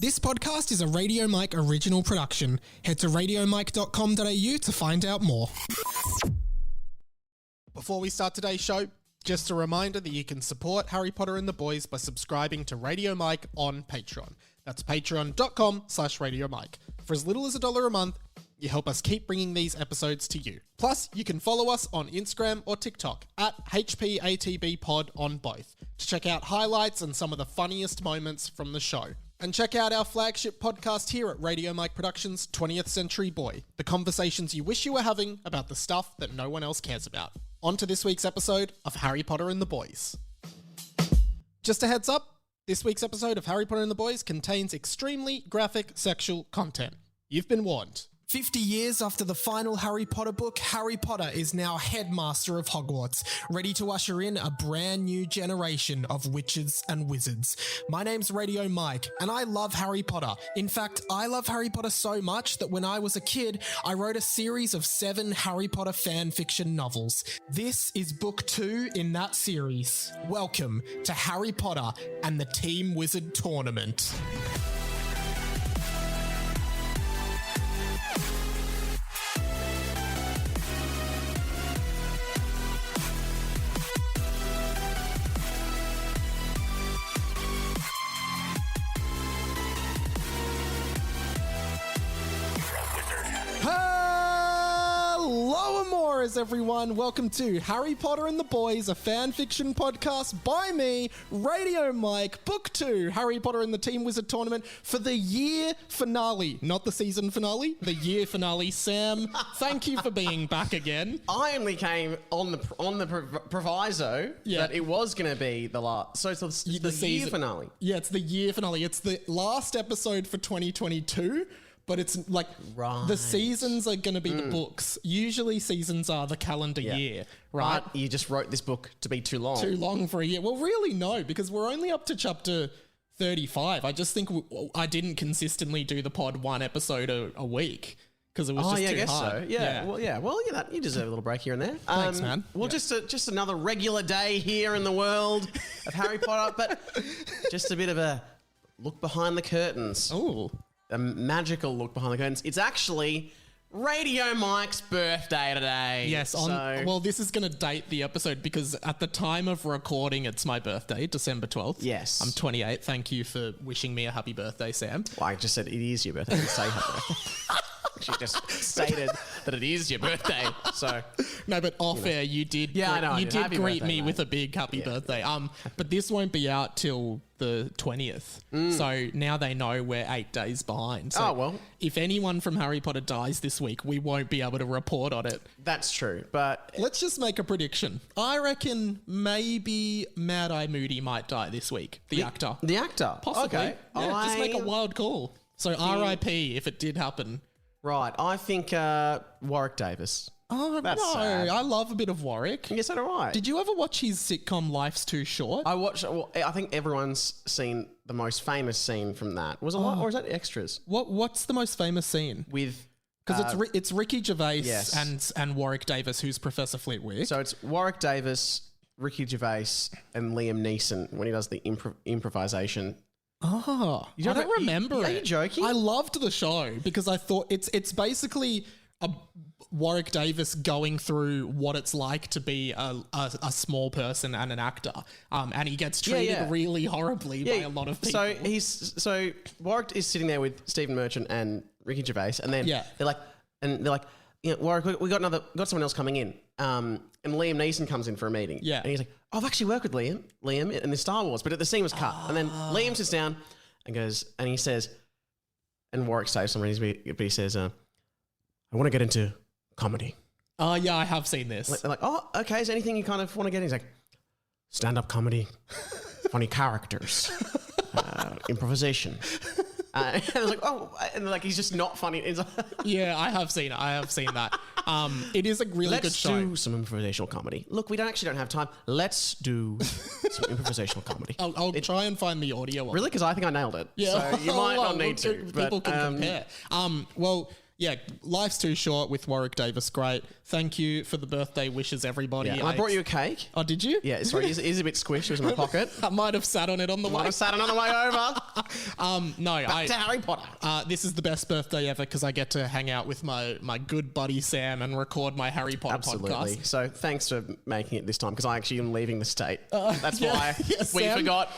This podcast is a Radio Mike original production. Head to radiomike.com.au to find out more. Before we start today's show, just a reminder that you can support Harry Potter and the Boys by subscribing to Radio Mike on Patreon. That's patreon.com/Radio Mike. For as little as $1 a month, you help us keep bringing these episodes to you. Plus, you can follow us on Instagram or TikTok at HPATBpod on both to check out highlights and some of the funniest moments from the show. And check out our flagship podcast here at Radio Mike Productions, 20th Century Boy, the conversations you wish you were having about the stuff that no one else cares about. On to this week's episode of Harry Potter and the Boys. Just a heads up, this week's episode of Harry Potter and the Boys contains extremely graphic sexual content. You've been warned. 50 years after the final Harry Potter book, Harry Potter is now headmaster of Hogwarts, ready to usher in a brand new generation of witches and wizards. My name's Radio Mike, and I love Harry Potter. In fact, I love Harry Potter so much that when I was a kid, I wrote a series of 7 Harry Potter fan fiction novels. This is book 2 in that series. Welcome to Harry Potter and the Team Wizard Tournament. Everyone, welcome to Harry Potter and the Boys, a fan fiction podcast by me, Radio Mike, Book 2, Harry Potter and the Team Wizard Tournament for the year finale, not the season finale, the year finale. Sam, thank you for being back again. I only came on the proviso that it was going to be the last, so it's the year finale. Yeah, it's the year finale. It's the last episode for 2022. But it's like the seasons are going to be the books. Usually seasons are the calendar year, right? But you just wrote this book to be too long. Too long for a year. Well, really, no, because we're only up to chapter 35. I just think I didn't consistently do the pod one episode a week because it was just too hard. I guess so. Yeah. Well, you deserve a little break here and there. Thanks, man. Well, just another regular day here in the world of Harry Potter, but just a bit of a look behind the curtains. Oh. A magical look behind the curtains. It's actually Radio Mike's birthday today. Yes. Well, this is going to date the episode because at the time of recording, it's my birthday, December 12th. Yes. I'm 28. Thank you for wishing me a happy birthday, Sam. Well, I just said it is your birthday. I didn't say happy birthday. She just stated that it is your birthday. So no, but off air you did. Yeah, I know. You did greet me with a big happy birthday. But this won't be out till the 20th. So now they know we're 8 days behind. So if anyone from Harry Potter dies this week, we won't be able to report on it. That's true. But let's just make a prediction. I reckon maybe Mad Eye Moody might die this week. The actor. The actor. Possibly. Okay. Yeah, just make a wild call. So R.I.P. if it did happen. Right, I think Warwick Davis. Oh, that's no, sad. I love a bit of Warwick. Yes, so do I. Did you ever watch his sitcom Life's Too Short? I watched. Well, I think everyone's seen the most famous scene from that. Was it or is that extras? What's the most famous scene? Because it's Ricky Gervais and Warwick Davis, who's Professor Flitwick. So it's Warwick Davis, Ricky Gervais, and Liam Neeson when he does the improvisation. Oh, I don't remember it. Are you joking? I loved the show because I thought it's basically a Warwick Davis going through what it's like to be a small person and an actor. And he gets treated really horribly by a lot of people. So Warwick is sitting there with Stephen Merchant and Ricky Gervais, and then they're like, you know, Warwick, we got someone else coming in. And Liam Neeson comes in for a meeting. Yeah. And he's like, I've actually worked with Liam in the Star Wars, but the scene was cut. And then Liam sits down and goes, and he says, and Warwick says something, but he says, I want to get into comedy. Oh, yeah, I have seen this. They're like, oh, okay, is there anything you kind of want to get in? He's like, stand-up comedy, funny characters, improvisation. And I was like, oh, and like he's just not funny. Yeah, I have seen it. I have seen that. It is a really good show. Let's do some improvisational comedy. Look, we don't have time. Let's do some improvisational comedy. I'll try and find the audio. Really? Because I think I nailed it. Yeah. So you might not need to. People can compare. Well, yeah, life's too short with Warwick Davis. Great. Thank you for the birthday wishes, everybody. Yeah. I brought you a cake. Oh, did you? Yeah, sorry, it is a bit squished. It was in my pocket. I might have sat on it on the way. Might have sat on the way over. No, Back to Harry Potter. This is the best birthday ever because I get to hang out with my good buddy Sam and record my Harry Potter podcast. So thanks for making it this time because I actually am leaving the state. That's why we forgot.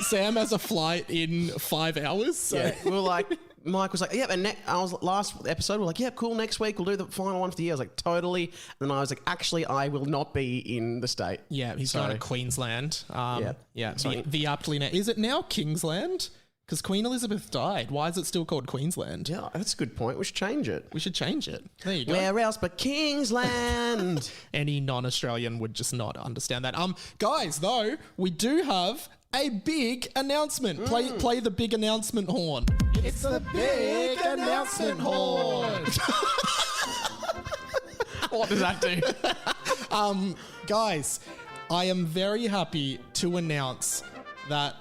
Sam has a flight in 5 hours. So. Yeah, we were like... Mike was like, "Yep," and last episode, we're like, "Yep, cool, next week we'll do the final one for the year." I was like, "Totally." And then I was like, "Actually, I will not be in the state." Yeah, he's going to Queensland. Yeah. The aptly now. Is it now Kingsland? Because Queen Elizabeth died. Why is it still called Queensland? Yeah, that's a good point. We should change it. There you go. Where else but Kingsland? Any non-Australian would just not understand that. Guys, though, we do have a big announcement. Play the big announcement horn. It's the big announcement horn. What does that do? Guys, I am very happy to announce that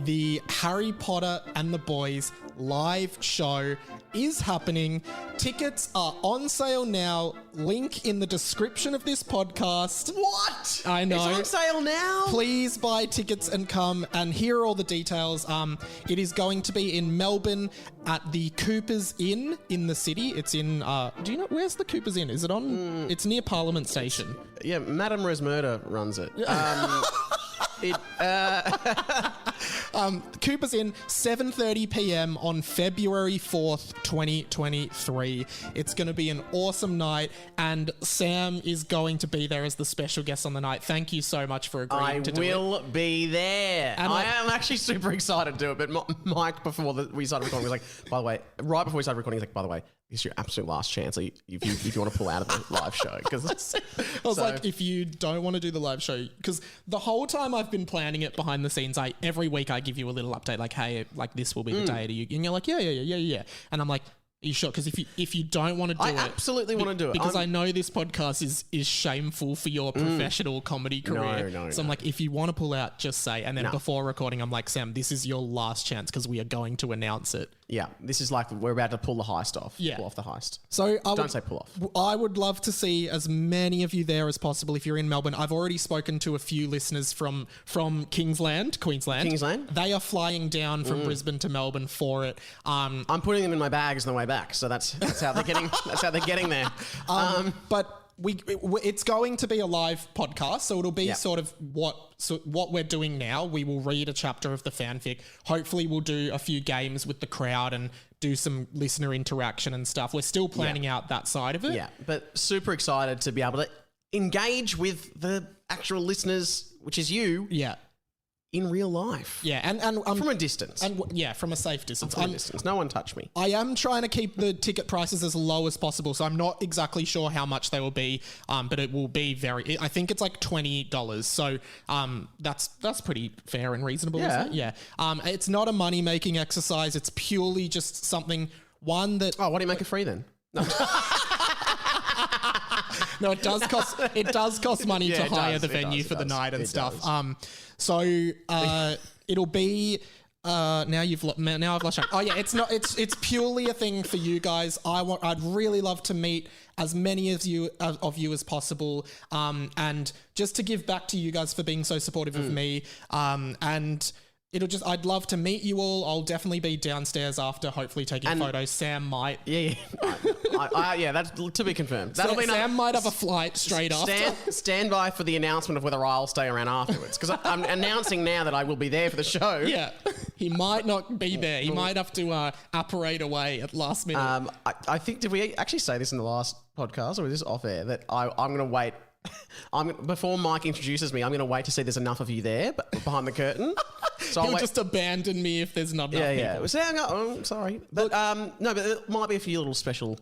the Harry Potter and the Boys live show is happening. Tickets are on sale now. Link in the description of this podcast. What? I know. It's on sale now? Please buy tickets and come, and here are all the details. It is going to be in Melbourne at the Cooper's Inn in the city. It's in, do you know, where's the Cooper's Inn? Is it on? It's near Parliament Station. Yeah, Madame Resmerda runs it. Cooper's Inn, 7:30 p.m. on February 4th, 2023. It's going to be an awesome night, and Sam is going to be there as the special guest on the night. Thank you so much for agreeing to do it. I will be there. And I am actually super excited to do it, but Mike, before we started recording, was like, by the way, right before we started recording, he's like, by the way, this is your absolute last chance if you want to pull out of the live show. Because I was like, if you don't want to do the live show, because the whole time I've been planning it behind the scenes, every week I give you a little update, like, hey, like this will be the day. And you're like, yeah. And I'm like, are you sure? Because if you don't want to do it, I absolutely want to do it because I know this podcast is shameful for your professional comedy career. So I'm like, if you want to pull out, just say. And then before recording, I'm like, Sam, this is your last chance because we are going to announce it. Yeah, this is like we're about to pull the heist off. Yeah. Pull off the heist. So don't say pull off. I would love to see as many of you there as possible if you're in Melbourne. I've already spoken to a few listeners from Queensland. They are flying down from Brisbane to Melbourne for it. I'm putting them in my bags on the way back, so that's how they're getting. That's how they're getting there. But it's going to be a live podcast, so it'll be sort of what we're doing now. We will read a chapter of the fanfic. Hopefully we'll do a few games with the crowd and do some listener interaction and stuff. We're still planning out that side of it. Yeah, but super excited to be able to engage with the actual listeners, which is you. Yeah. In real life. Yeah, and from a distance. And from a safe distance. From a distance. No one touch me. I am trying to keep the ticket prices as low as possible, so I'm not exactly sure how much they will be, but it will be I think it's like $20. So that's pretty fair and reasonable, isn't it? Yeah. It's not a money-making exercise. It's purely just something, one that... Oh, why do you make it free then? No. No, it does cost money to hire the venue for the night and stuff. So it'll be now I've lost track. Oh yeah, it's purely a thing for you guys. I'd really love to meet as many of you as possible, and just to give back to you guys for being so supportive of me, and I'd love to meet you all. I'll definitely be downstairs after, hopefully taking photos. Sam might. Yeah. That's to be confirmed. Sam might have a flight straight after. Stand by for the announcement of whether I'll stay around afterwards, because I'm announcing now that I will be there for the show. Yeah. He might not be there. He might have to apparate away at last minute. I think, did we actually say this in the last podcast, or was this off air, that I'm going to wait... before Mike introduces me, I'm going to wait to see there's enough of you there behind the curtain. So He'll just abandon me if there's not enough people. Yeah. Sorry. But but there might be a few little special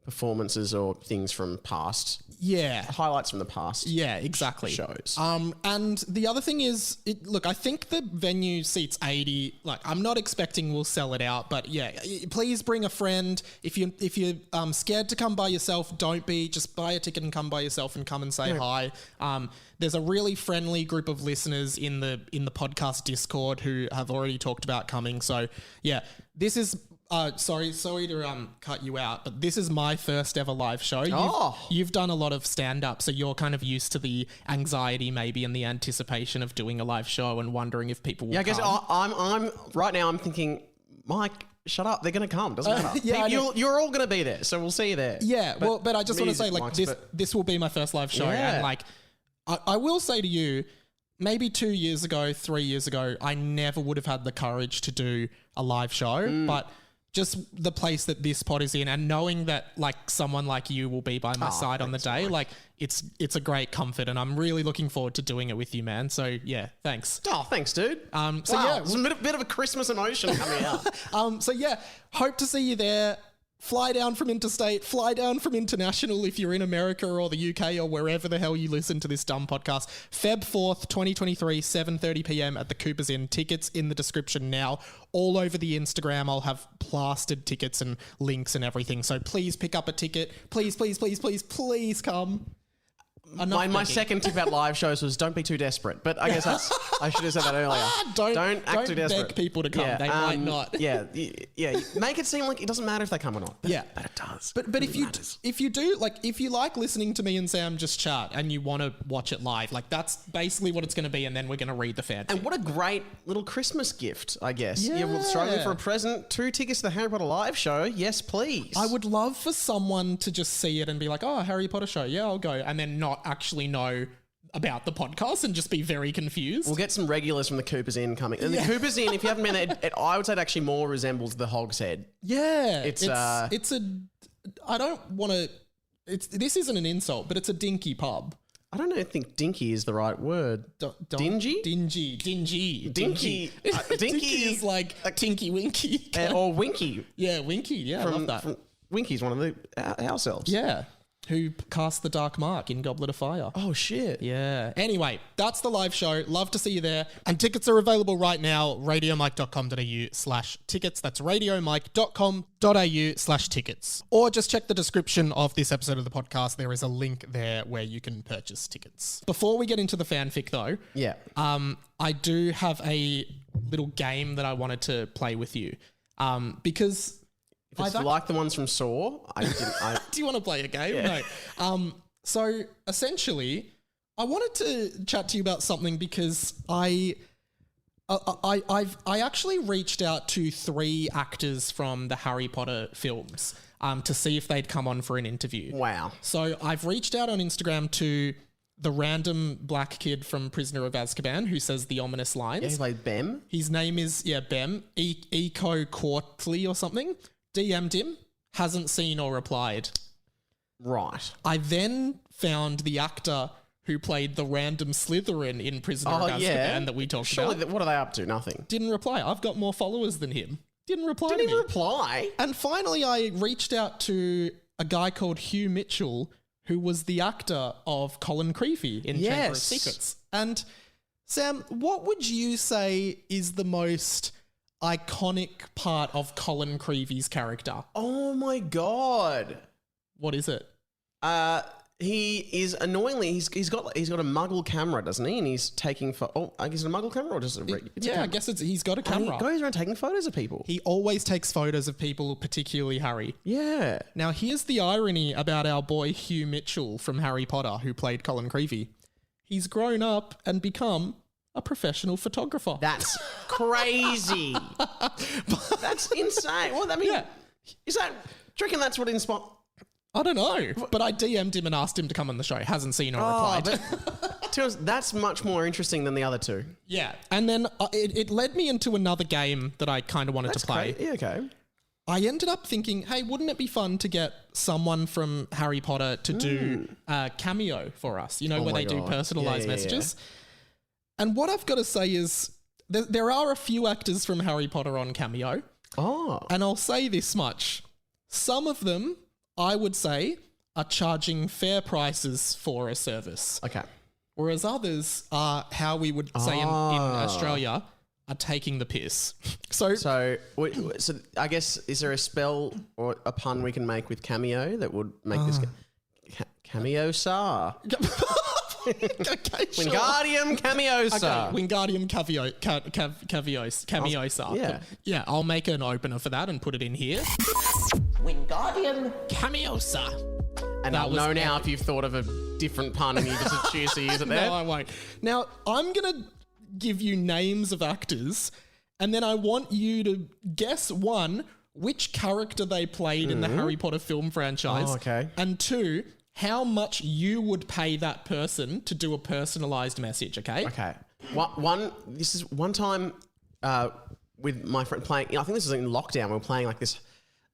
performances or things from past. Yeah. Highlights from the past. Yeah, exactly. Shows. And the other thing is, I think the venue seats 80. Like, I'm not expecting we'll sell it out, but yeah, please bring a friend. If you're scared to come by yourself, don't be. Just buy a ticket and come by yourself and come and say hi. There's a really friendly group of listeners in the podcast Discord who have already talked about coming. So yeah, this is sorry to cut you out, but this is my first ever live show. You've done a lot of stand-up, so you're kind of used to the anxiety maybe and the anticipation of doing a live show and wondering if people will come. Yeah, I guess I'm right now I'm thinking, Mike, shut up, they're going to come. Doesn't matter. You're all going to be there, so we'll see you there. Yeah, but I just want to say, like, this will be my first live show, and like, I will say to you, maybe 2 years ago, 3 years ago, I never would have had the courage to do a live show, but just the place that this pod is in and knowing that like someone like you will be by my side on the day, like it's a great comfort, and I'm really looking forward to doing it with you, man. So yeah, thanks. Oh, thanks, dude. There's a bit of a Christmas emotion coming out. So yeah, hope to see you there. Fly down from interstate, fly down from international if you're in America or the UK or wherever the hell you listen to this dumb podcast. Feb 4th, 2023, 7:30 p.m. at the Cooper's Inn. Tickets in the description now. All over the Instagram, I'll have plastered tickets and links and everything. So please pick up a ticket. Please, please, please, please, please come. My second tip about live shows was don't be too desperate, but I guess I should have said that earlier. Don't act too desperate. Beg people to come; they might not. Yeah. Make it seem like it doesn't matter if they come or not. But it does. But if you do, like, if you like listening to me and Sam just chat and you want to watch it live, like that's basically what it's going to be, and then we're going to read the fan. And what a great little Christmas gift, I guess. Yeah. You're struggling for a present. 2 tickets to the Harry Potter live show. Yes, please. I would love for someone to just see it and be like, "Oh, Harry Potter show. Yeah, I'll go," and then not actually know about the podcast and just be very confused. We'll get some regulars from the Cooper's Inn coming. And the Cooper's Inn, if you haven't been there, I would say it actually more resembles the Hog's Head. Yeah. I don't want to, this isn't an insult, but it's a dinky pub. I don't think dinky is the right word. Dingy? Dingy. Dinky. Dinky is like Tinky Winky. Or Winky. Yeah, Winky. Yeah, I love that. Winky's one of the house elves. Yeah. Who cast the Dark Mark in Goblet of Fire. Oh, shit. Yeah. Anyway, that's the live show. Love to see you there. And tickets are available right now, radiomike.com.au/tickets. That's radiomike.com.au/tickets. Or just check the description of this episode of the podcast. There is a link there where you can purchase tickets. Before we get into the fanfic, though, I do have a little game that I wanted to play with you because... If it's like the ones from Saw, Do you want to play a game? Yeah. No. So essentially, I wanted to chat to you about something because I actually reached out to 3 actors from the Harry Potter films to see if they'd come on for an interview. Wow. So I've reached out on Instagram to the random black kid from Prisoner of Azkaban who says the ominous lines. Yeah, he played Bem. His name is, Bem, Eco Quartley or something. DM'd him, hasn't seen or replied. Right. I then found the actor who played the random Slytherin in Prisoner of Azkaban that we talked about. What are they up to? Nothing. Didn't reply. I've got more followers than him. Didn't reply to me. Didn't even reply? And finally, I reached out to a guy called Hugh Mitchell, who was the actor of Colin Creevey in Chamber of Secrets. And Sam, what would you say is the most iconic part of Colin Creevey's character? Oh my God. What is it? He is annoyingly, he's got a Muggle camera, doesn't he? And he's taking I guess a Muggle camera or just a I guess he's got a camera. And he goes around taking photos of people. He always takes photos of people, particularly Harry. Yeah. Now here's the irony about our boy Hugh Mitchell from Harry Potter, who played Colin Creevey. He's grown up and become a professional photographer. That's crazy. That's insane. Well, I mean, do you reckon that's what inspired? I don't know, but I DM'd him and asked him to come on the show. Hasn't seen or replied. But that's much more interesting than the other 2. Yeah, and then it led me into another game that I kind of wanted to play. Yeah, okay. I ended up thinking, hey, wouldn't it be fun to get someone from Harry Potter to do a cameo for us? You know, where they do personalised messages. Yeah. And what I've got to say is there are a few actors from Harry Potter on Cameo. Oh. And I'll say this much. Some of them, I would say, are charging fair prices for a service. Okay. Whereas others are, how we would say in Australia, are taking the piss. So I guess, is there a spell or a pun we can make with cameo that would make this... Cameo-sar. Okay, sure. Wingardium Camiosa. Okay, Wingardium Camiosa. Yeah. Yeah, I'll make an opener for that and put it in here. Wingardium Camiosa. And I'll know now if you've thought of a different pun and you just choose to use it there. No, I won't. Now, I'm going to give you names of actors, and then I want you to guess, one, which character they played in the Harry Potter film franchise. Oh, okay. And two, how much you would pay that person to do a personalized message, okay? Okay. This is one time with my friend playing, I think this was in lockdown, we were playing like this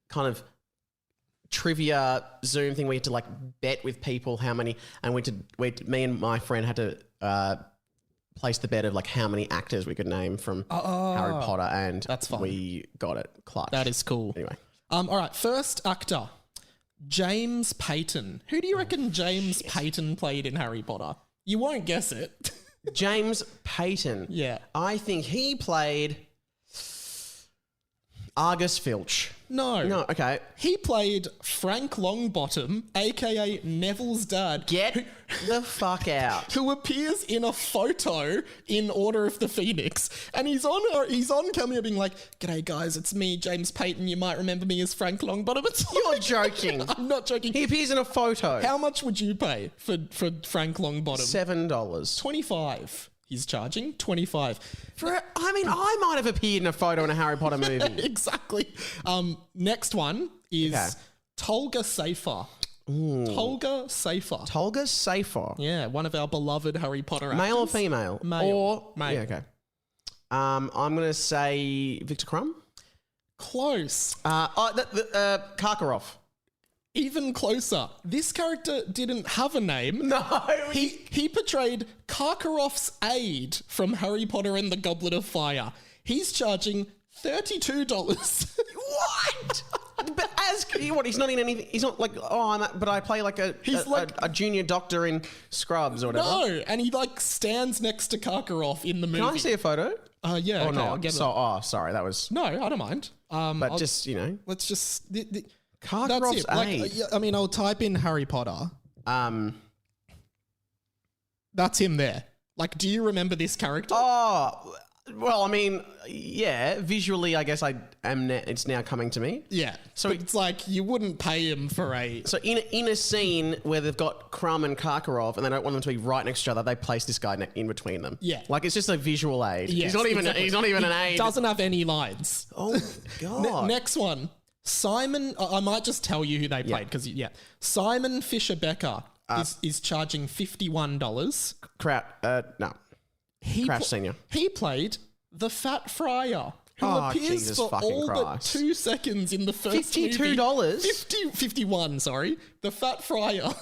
kind of trivia Zoom thing where you had to like bet with people how many, and me and my friend had to place the bet of like how many actors we could name from Harry Potter, and that's fun. We got it clutch. That is cool. Anyway. All right, first actor, James Payton. Who do you reckon James Payton played in Harry Potter? You won't guess it. James Payton. Yeah. I think he played Argus Filch. No, okay. He played Frank Longbottom, aka Neville's dad. Get the fuck out. Who appears in a photo in Order of the Phoenix, and he's on camera being like, "G'day guys, it's me, James Payton. You might remember me as Frank Longbottom." You're joking. I'm not joking. He appears in a photo. How much would you pay for Frank Longbottom? $7. 25. He's charging 25. I might have appeared in a photo in a Harry Potter movie. Exactly. Next one is Tolga Safer. Tolga Safer. Tolga Safer. Yeah, one of our beloved Harry Potter actors. Male or female? Male. Or male. Yeah, okay. I'm going to say Victor Crumb. Close. Karkaroff. Even closer. This character didn't have a name. No. He portrayed Karkaroff's aide from Harry Potter and the Goblet of Fire. He's charging $32. What? But he's not in anything. He's not like, but I play like a junior doctor in Scrubs or whatever. No, and he like stands next to Karkaroff in the movie. Can I see a photo? Yeah. Or okay, not? I'll get Sorry, that was. No, I don't mind. But just, you know. Let's just. Karkaroff's aide. I'll type in Harry Potter. That's him there. Like, do you remember this character? Oh, well, I mean, yeah. Visually, I guess it's now coming to me. Yeah. So it's like you wouldn't pay him for a. So in a scene where they've got Crumb and Karkaroff, and they don't want them to be right next to each other, they place this guy in between them. Yeah. Like it's just a visual aid. Yes, He's not even an aid. Doesn't have any lines. Oh God. Next one. Simon. I might just tell you who they played because Simon Fisher Becker is charging $51. No. He Crouch Senior. He played the Fat Friar, who appears Jesus for all Christ. but 2 seconds in the first $52? movie. 51, sorry. The Fat Friar.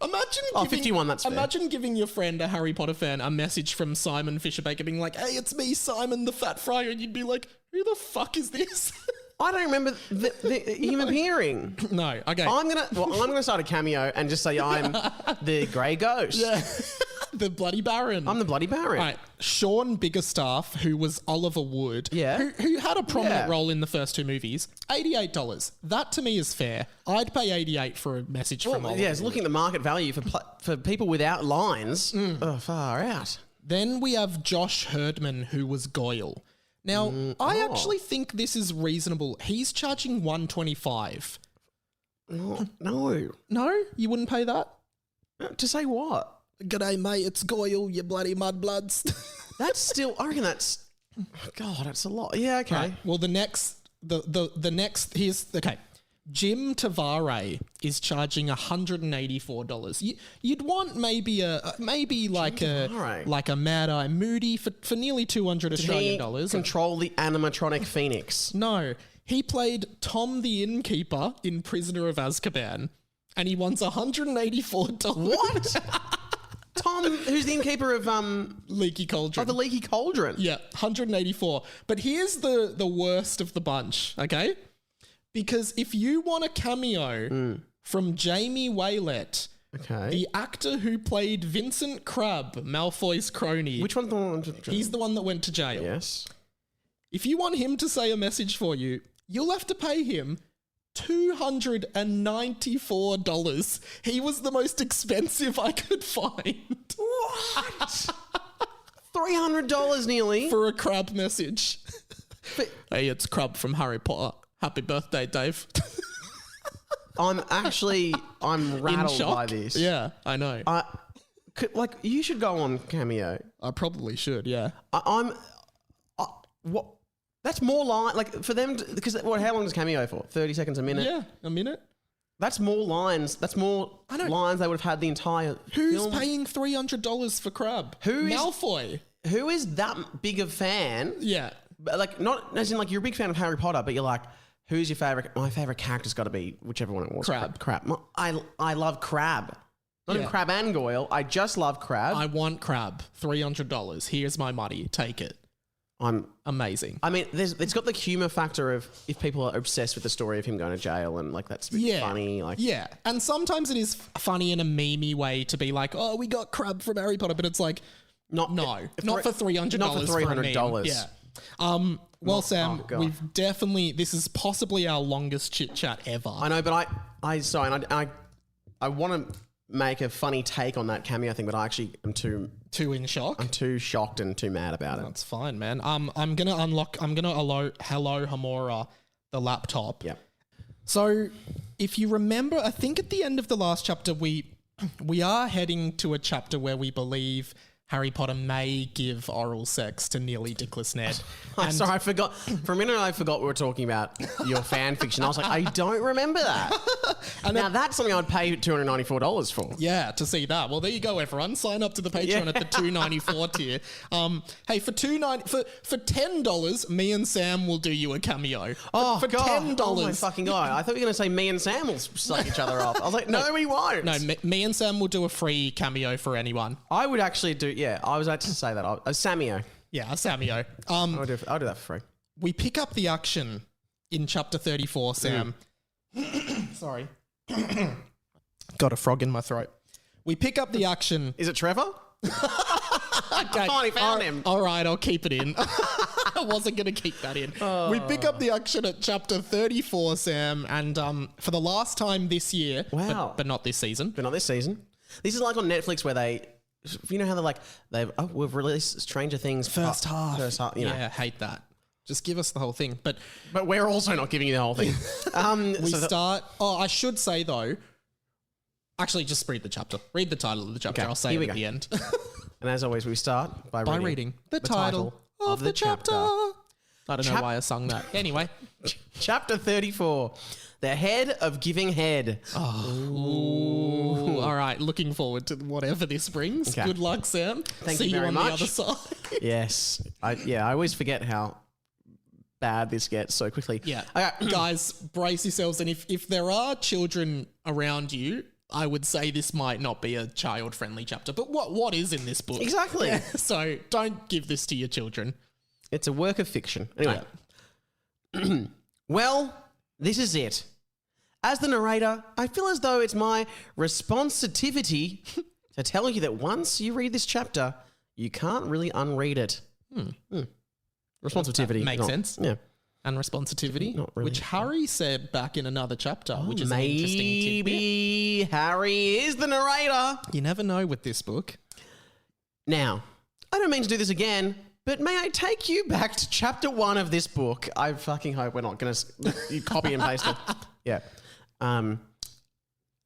Imagine 51, that's fair. Imagine giving your friend, a Harry Potter fan, a message from Simon Fisher Baker being like, "Hey, it's me, Simon the Fat Friar," and you'd be like, "Who the fuck is this?" I don't remember him appearing. No, okay. I'm gonna start a cameo and just say I'm the Grey Ghost. Yeah. The Bloody Baron. I'm the Bloody Baron. Right. Sean Biggerstaff, who was Oliver Wood, who had a prominent role in the first 2 movies, $88. That to me is fair. I'd pay $88 for a message from Oliver Wood. Looking at the market value for people without lines. Far out. Then we have Josh Herdman, who was Goyle. Now, I actually think this is reasonable. He's charging $125. No. No? You wouldn't pay that? To say what? G'day, mate. It's Goyle, you bloody mudbloods. That's still... I reckon that's... God, that's a lot. Yeah, okay. Right. Well, the next... Here's... Okay. Jim Tavare is charging $184. You'd want maybe like a Mad Eye Moody for nearly $200 Australian dollars. Control the animatronic Phoenix. No, he played Tom the Innkeeper in Prisoner of Azkaban, and he wants $184. What? Tom, who's the innkeeper of Leaky Cauldron? Oh, the Leaky Cauldron. Yeah, $184. But here's the worst of the bunch. Okay. Because if you want a cameo from Jamie Waylett, the actor who played Vincent Crabbe, Malfoy's crony. Which one's the one? He's the one that went to jail. Yes. If you want him to say a message for you, you'll have to pay him $294. He was the most expensive I could find. What? $300 nearly? For a Crab message. Hey, it's Crab from Harry Potter. Happy birthday, Dave. I'm rattled by this. Yeah, I know. You should go on Cameo. I probably should, yeah. What? That's more for them, because how long does Cameo for? 30 seconds a minute? Yeah, a minute. That's more lines. That's more lines they would have had the entire Who's film. paying $300 for Crab? Malfoy. Who is that big of fan? Yeah. Not as in you're a big fan of Harry Potter, but you're like, who's your favourite? My favourite character's got to be whichever one it was. Crab. I love Crab. Not even Crab and Goyle. I just love Crab. I want Crab. $300. Here's my money. Take it. I'm amazing. I mean, it's got the humour factor of if people are obsessed with the story of him going to jail and that's funny. Yeah, and sometimes it is funny in a memey way to be like, oh, we got Crab from Harry Potter, but it's like, not for $300. Not for $300. Yeah. Sam, we've definitely, this is possibly our longest chit chat ever. I know, but I want to make a funny take on that Cameo thing, but I actually am too in shock. I'm too shocked and too mad about it. That's fine, man. I'm gonna hello Hamora, the laptop. Yeah. So if you remember, I think at the end of the last chapter, we are heading to a chapter where we believe Harry Potter may give oral sex to Nearly Dickless Ned. I'm sorry, I forgot. For a minute, I forgot we were talking about your fan fiction. I was like, I don't remember that. And now that's something I'd pay $294 for. Yeah, to see that. Well, there you go, everyone. Sign up to the Patreon at the $294 tier. Hey, for $10, me and Sam will do you a cameo. For $10. Oh my fucking God. I thought you were going to say me and Sam will suck each other off. I was like, no, we won't. No, me and Sam will do a free cameo for anyone. I would actually do. Yeah, I was about to say that. A Samio. Yeah, a Samio. I'll do that for free. We pick up the action in chapter 34, Sam. Sorry. Got a frog in my throat. We pick up the action. Is it Trevor? Okay. I finally found him. All right, I'll keep it in. I wasn't going to keep that in. We pick up the action at chapter 34, Sam, and for the last time this year. Wow. But not this season. This is like on Netflix where you know how we've released Stranger Things first half. You know. Yeah, hate that. Just give us the whole thing. But we're also not giving you the whole thing. I should say though, actually just read the chapter. Read the title of the chapter. Okay, I'll say it at the end. And as always, we start by reading the title of the chapter. I don't know why I sung that. Anyway. Chapter 34. The head of giving head. Oh. All right. Looking forward to whatever this brings. Okay. Good luck, Sam. Thank you very much. See you on the other side. Yes. I always forget how bad this gets so quickly. Yeah. Okay. Guys, brace yourselves. And if there are children around you, I would say this might not be a child-friendly chapter. But what is in this book? Exactly. Yeah. So don't give this to your children. It's a work of fiction. Anyway. Yeah. Well, this is it. As the narrator, I feel as though it's my responsitivity to tell you that once you read this chapter, you can't really unread it. Responsitivity. Makes sense. Yeah. And responsitivity, really, which Harry said back in another chapter, which is maybe an interesting tidbit. Harry is the narrator. You never know with this book. Now, I don't mean to do this again, but may I take you back to chapter 1 of this book? I fucking hope we're not going to copy and paste it. Yeah. And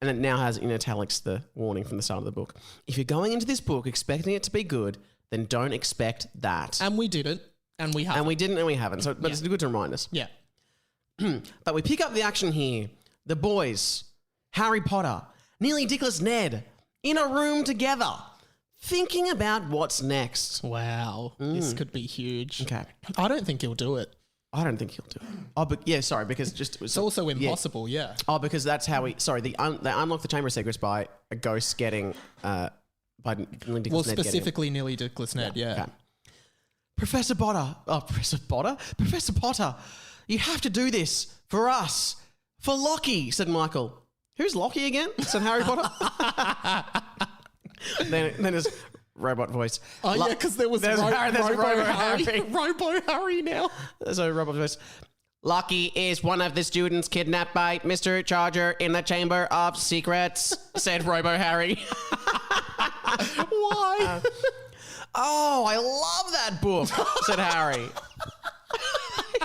it now has in italics the warning from the start of the book. If you're going into this book expecting it to be good, then don't expect that. And we didn't, and we haven't. And we didn't, and we haven't. So, but it's good to remind us. Yeah. But we pick up the action here. The boys, Harry Potter, Nearly Dickless Ned, in a room together, thinking about what's next. Wow. This could be huge. Okay. I don't think he'll do it. I don't think he'll do it. Oh, but yeah, sorry, because it's also impossible, yeah. Oh, because that's how they unlock the Chamber of Secrets by a ghost getting, by Nearly Dickless Ned specifically Nearly Dickless Ned, yeah. Okay. Professor Potter, you have to do this for us, for Lockie, said Michael. Who's Lockie again? Said Harry Potter. then there's robot voice. Oh, yeah, because there's Robo Harry now. So robot voice. Lucky is one of the students kidnapped by Mr. Charger in the Chamber of Secrets, said Robo Harry. Why? Oh, I love that book, said Harry.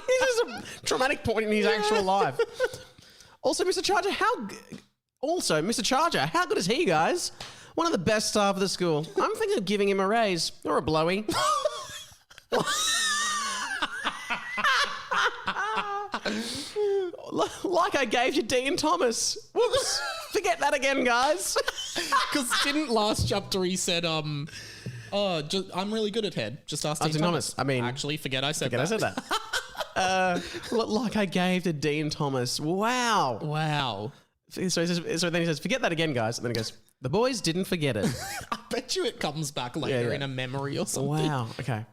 This is a traumatic point in his actual life. Also, Mr. Charger, how good is he, guys? One of the best staff of the school. I'm thinking of giving him a raise or a blowy. Like I gave you Dean Thomas. Whoops. Forget that again, guys. Because didn't last chapter he said, I'm really good at head. Just ask Dean Thomas. I mean... Actually, forget I said that. Like I gave to Dean Thomas. Wow. So then he says, forget that again, guys. And then he goes, the boys didn't forget it. I bet you it comes back later in a memory or something. Wow. Okay.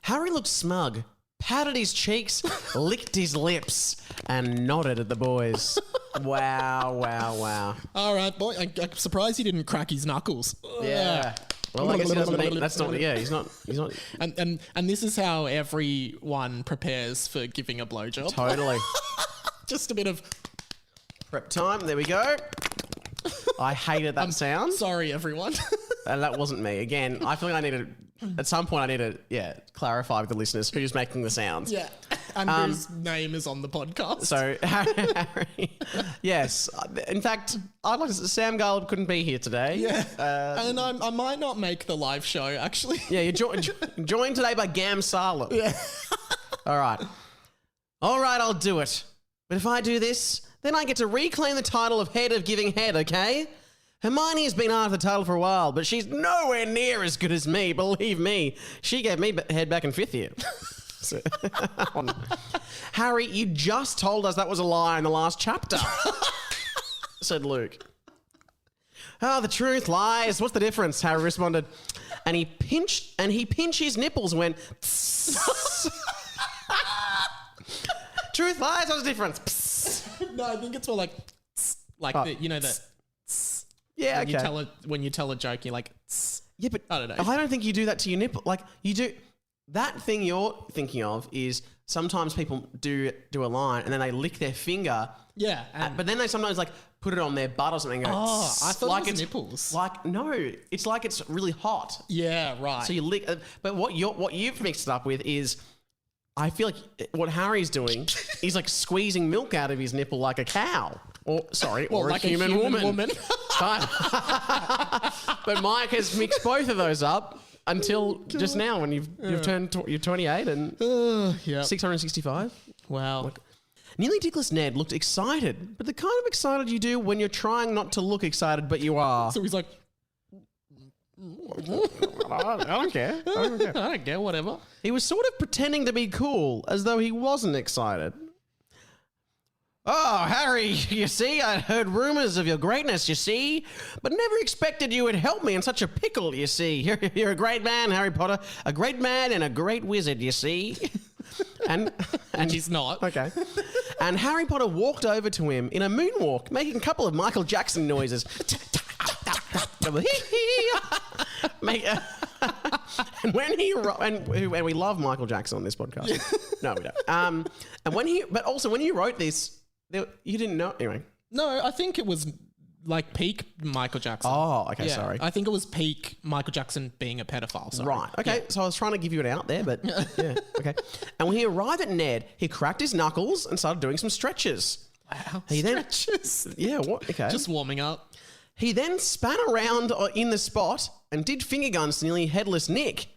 Harry looked smug, patted his cheeks, licked his lips, and nodded at the boys. Wow. All right, boy. I'm surprised he didn't crack his knuckles. Yeah. Well, I guess he doesn't need, that's not, yeah, he's not. And this is how everyone prepares for giving a blowjob. Totally. Just a bit of prep time. There we go. I hated that sound. Sorry, everyone. And that wasn't me. Again, I feel like at some point I need to, clarify with the listeners who's making the sounds. Yeah. And whose name is on the podcast. So, Harry, yes. In fact, I'd like to say Sam Garlepp couldn't be here today. Yeah. And I might not make the live show, actually. Yeah, you're joined today by Gam Salem. Yeah. All right, I'll do it. But if I do this, then I get to reclaim the title of head of giving head, okay? Hermione has been after the title for a while, but she's nowhere near as good as me, believe me. She gave me head back in 5th year. Harry, you just told us that was a lie in the last chapter, said Luke. Oh, the truth lies. What's the difference? Harry responded. And he pinched his nipples and went, truth lies, what's the difference? No, I think it's more like that. Yeah, when okay. When you tell a joke, you're like, yeah, but I don't know. I don't think you do that to your nipple. Like you do. That thing you're thinking of is sometimes people do a line and then they lick their finger. Yeah. But then they sometimes like put it on their butt or something and go, I thought like it was nipples. Like, no, it's like it's really hot. Yeah, right. So you lick, but what you've mixed it up with is, I feel like what Harry's doing is like squeezing milk out of his nipple like a cow. Or like a human woman. But Mike has mixed both of those up until just now when you've turned you're 28 and 665. Wow. Nearly Dickless Ned looked excited, but the kind of excited you do when you're trying not to look excited, but you are. So he's like, I don't care. I don't care, whatever. He was sort of pretending to be cool, as though he wasn't excited. Oh, Harry, you see, I heard rumors of your greatness, you see, but never expected you would help me in such a pickle, you see. You're a great man, Harry Potter, a great man and a great wizard, you see. And he's not. Okay. And Harry Potter walked over to him in a moonwalk, making a couple of Michael Jackson noises. And we love Michael Jackson on this podcast. No, we don't. And when you wrote this, you didn't know anyway. No, I think it was like peak Michael Jackson. Oh, okay, sorry. I think it was peak Michael Jackson being a pedophile. Sorry. Right. Okay. Yeah. So I was trying to give you an out there, but yeah. Okay. And when he arrived at Ned, he cracked his knuckles and started doing some stretches. Wow. Stretches. Yeah. What? Okay. Just warming up. He then span around in the spot and did finger guns to Nearly Headless Nick.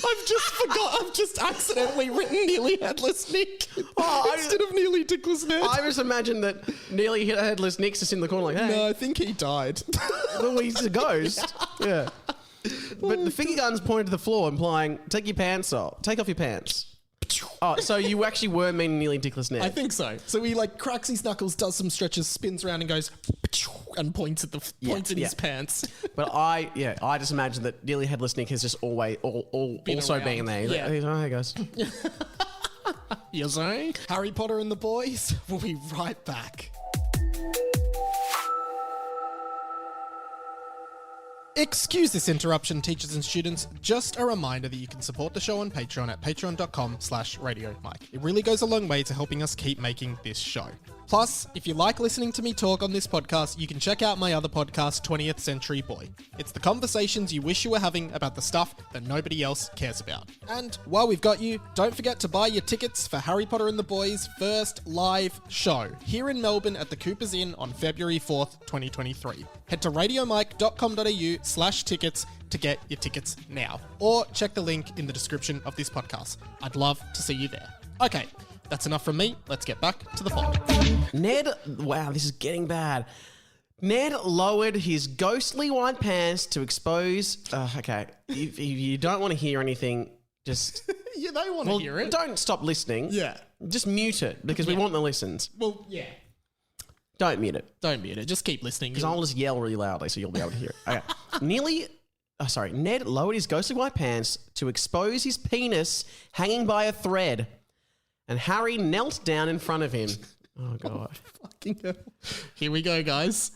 I've just accidentally written Nearly Headless Nick instead of Nearly Dickless Ned. I just imagined that Nearly Headless Nick's just in the corner like, hey. No, I think he died. Well, he's a ghost. Yeah. But the finger guns pointed to the floor, implying, take your pants off. Take off your pants. Oh, so you actually were meaning Nearly Dickless Ned. I think so. So he like cracks his knuckles, does some stretches, spins around and goes and points at his pants. But I just imagine that Nearly Headless Nick has just always also been there. Yeah. He's like, oh, hey guys. You say? Harry Potter and the boys. We'll be right back. Excuse this interruption, teachers and students. Just a reminder that you can support the show on Patreon at patreon.com/RadioMike. It really goes a long way to helping us keep making this show. Plus, if you like listening to me talk on this podcast, you can check out my other podcast, 20th Century Boy. It's the conversations you wish you were having about the stuff that nobody else cares about. And while we've got you, don't forget to buy your tickets for Harry Potter and the Boys' first live show here in Melbourne at the Coopers Inn on February 4th, 2023. Head to radiomike.com.au/tickets to get your tickets now. Or check the link in the description of this podcast. I'd love to see you there. Okay. That's enough from me. Let's get back to the pod. Ned, wow, this is getting bad. Ned lowered his ghostly white pants to expose... okay, if you don't want to hear anything, just... Yeah, they want to hear it. Don't stop listening. Yeah. Just mute it, because we want the listens. Well, yeah. Don't mute it. Don't mute it. Just keep listening. Because I'll just yell really loudly, so you'll be able to hear it. Okay. Ned lowered his ghostly white pants to expose his penis hanging by a thread. And Harry knelt down in front of him. Oh, God. Fucking hell. Here we go, guys.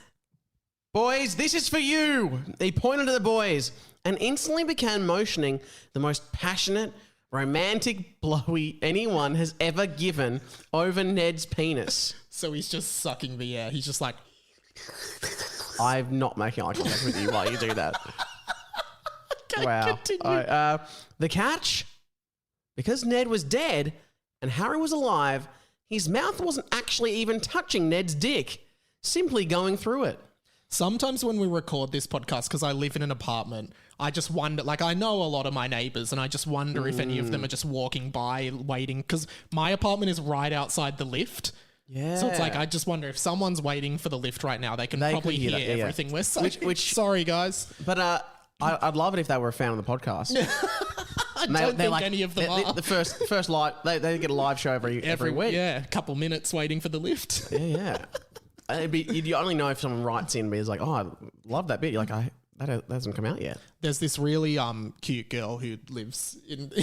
Boys, this is for you. He pointed to the boys and instantly began motioning the most passionate, romantic blowy anyone has ever given over Ned's penis. So he's just sucking the air. He's just like... I'm not making eye contact with you while you do that. Okay, wow. Continue. The catch? Because Ned was dead... and Harry was alive, his mouth wasn't actually even touching Ned's dick, simply going through it. Sometimes when we record this podcast, because I live in an apartment, I just wonder, like I know a lot of my neighbours and I just wonder if any of them are just walking by waiting, because my apartment is right outside the lift. Yeah. So it's like, I just wonder if someone's waiting for the lift right now, they can probably hear everything we're saying. Which, sorry, guys. But I'd love it if they were a fan of the podcast. I don't think any of them are. The first live, they get a live show every week. Yeah, a couple minutes waiting for the lift. Yeah. You only know if someone writes in and is like, oh, I love that bit. You're like, that hasn't come out yet. There's this really cute girl who lives in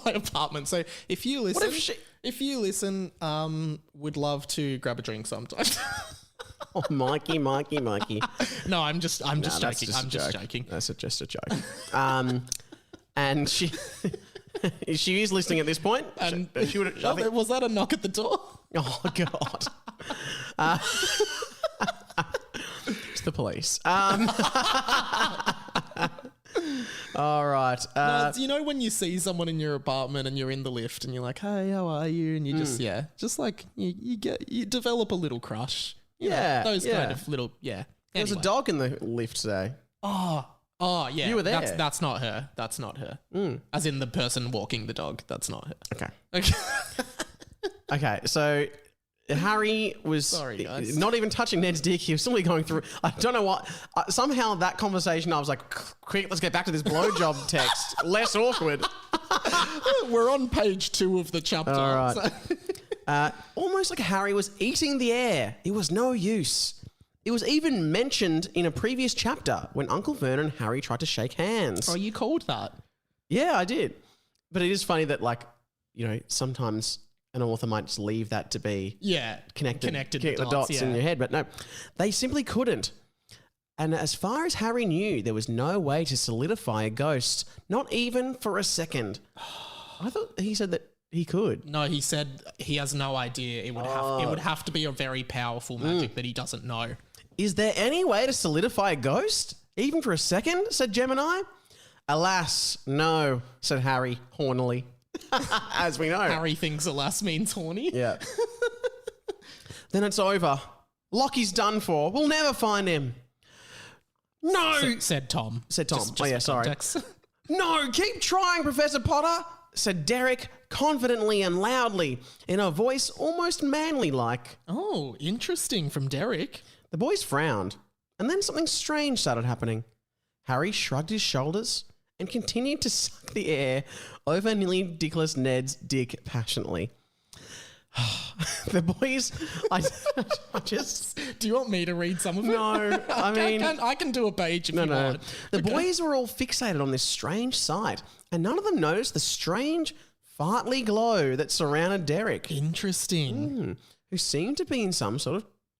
my apartment. So if you listen, would love to grab a drink sometime. Oh, Mikey. No, I'm just joking. I'm just joking. That's just a joke. And she is listening at this point. And was that a knock at the door? Oh, God. It's the police. All right. You know when you see someone in your apartment and you're in the lift and you're like, hey, how are you? And you just like you develop a little crush. You know, those kind of little, There was a dog in the lift today. Oh, yeah. You were there. That's not her. That's not her. As in the person walking the dog. That's not her. Okay. Okay, so Harry was not even touching Ned's dick. He was simply going through... I don't know what... somehow that conversation, I was like, quick, let's get back to this blowjob text. Less awkward. We're on page 2 of the chapter. All right. So. Almost like Harry was eating the air. It was no use. It was even mentioned in a previous chapter when Uncle Vernon and Harry tried to shake hands. Oh, you called that? Yeah, I did. But it is funny that, like, you know, sometimes an author might just leave that to be connected the dots in your head. But no, they simply couldn't. And as far as Harry knew, there was no way to solidify a ghost, not even for a second. I thought he said that he could. No, he said he has no idea. It would have to be a very powerful magic that he doesn't know. Is there any way to solidify a ghost? Even for a second? Said Gemini. Alas, no, said Harry, hornily. As we know. Harry thinks alas means horny. Yeah. Then it's over. Lockie's done for. We'll never find him. No! Said Tom. Just sorry. No, keep trying, Professor Potter, said Derek confidently and loudly in a voice almost manly-like. Oh, interesting from Derek. The boys frowned, and then something strange started happening. Harry shrugged his shoulders and continued to suck the air over Nearly Dickless Ned's dick passionately. The boys, I just... Do you want me to read some of it? No, I mean... I can do a page if you want. The boys were all fixated on this strange sight, and none of them noticed the strange, fartly glow that surrounded Derek. Interesting. Who seemed to be in some sort of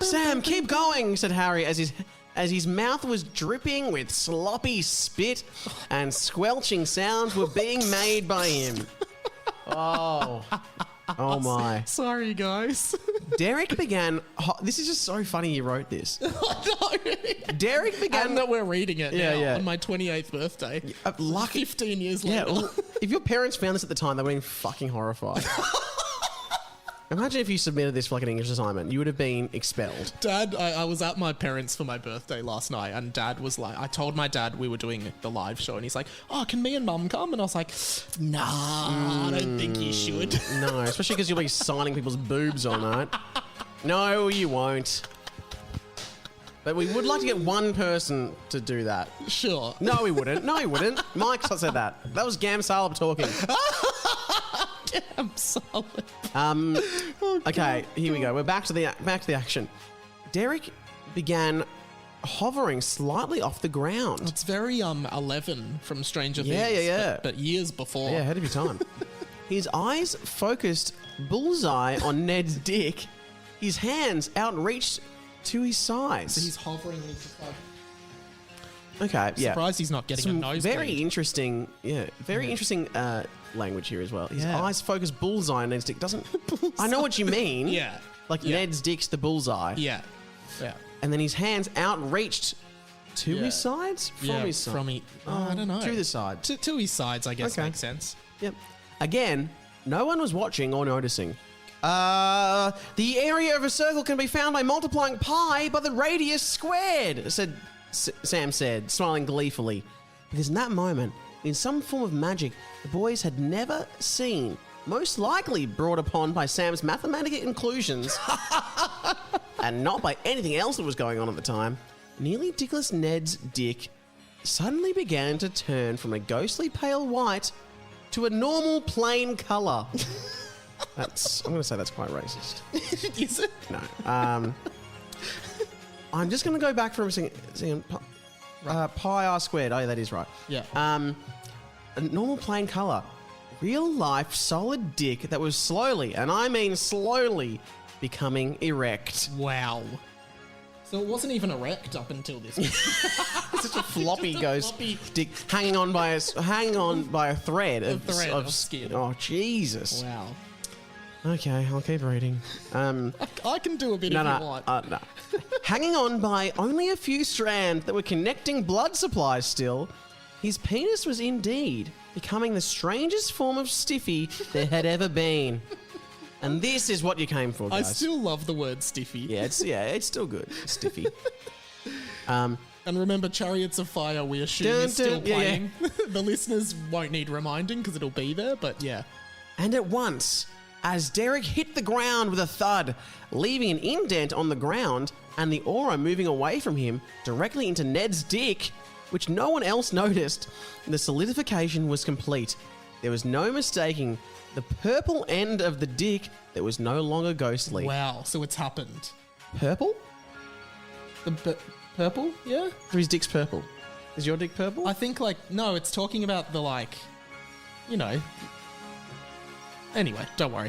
Sam, keep going, said Harry as his mouth was dripping with sloppy spit and squelching sounds were being made by him. Oh my. Sorry, guys. Derek began... this is just so funny you wrote this. No. Derek began... And that we're reading it now on my 28th birthday. Lucky 15 years later. Well, if your parents found this at the time, they would have been fucking horrified. Imagine if you submitted this for like an English assignment. You would have been expelled. Dad, I was at my parents for my birthday last night, and Dad was like, I told my dad we were doing the live show, and he's like, oh, can me and Mum come? And I was like, nah, I don't think you should. No, especially because you'll be signing people's boobs all night. No, you won't. But we would like to get one person to do that. Sure. No, we wouldn't. No, he wouldn't. Mike said that. That was Gam Salab talking. Damn solid. Okay, here we go. We're back to the action. Derek began hovering slightly off the ground. It's very 11 from Stranger Things. Yeah. But years before. Yeah, ahead of your time. His eyes focused bullseye on Ned's dick. His hands outreached to his sides. So he's hovering. And he's just like. Okay, yeah. Surprised he's not getting a nosebleed. Very interesting. Language here as well. His eyes focus bullseye on Ned's dick. I know what you mean. Yeah. Like Ned's dick's the bullseye. Yeah. And then his hands outreached to his sides? From his side? I don't know. To the side. To his sides, I guess makes sense. Yep. Again, no one was watching or noticing. The area of a circle can be found by multiplying pi by the radius squared, Sam said, smiling gleefully. Because in that moment, in some form of magic the boys had never seen, most likely brought upon by Sam's mathematical conclusions, and not by anything else that was going on at the time, Nearly Dickless Ned's dick suddenly began to turn from a ghostly pale white to a normal plain colour. I'm going to say that's quite racist. Is it? No. I'm just going to go back for a second. Pi r squared. Oh, yeah, that is right. Yeah. A normal plain colour. Real life solid dick that was slowly, and I mean slowly, becoming erect. Wow. So it wasn't even erect up until this. Such a floppy ghost dick hanging on by a thread of skin. Oh, Jesus. Wow. Okay, I'll keep reading. I can do a bit if you want. No. Hanging on by only a few strands that were connecting blood supplies still, his penis was indeed becoming the strangest form of stiffy there had ever been. And this is what you came for, guys. I still love the word stiffy. Yeah, it's still good. Stiffy. And remember, Chariots of Fire, we assume is still playing. Yeah. The listeners won't need reminding because it'll be there, but yeah. And at once, as Derek hit the ground with a thud, leaving an indent on the ground and the aura moving away from him directly into Ned's dick, which no one else noticed, the solidification was complete. There was no mistaking the purple end of the dick that was no longer ghostly. Wow, so it's happened. Purple? Purple? Yeah? Or his dick's purple? Is your dick purple? I think, no, it's talking about the, Anyway, don't worry.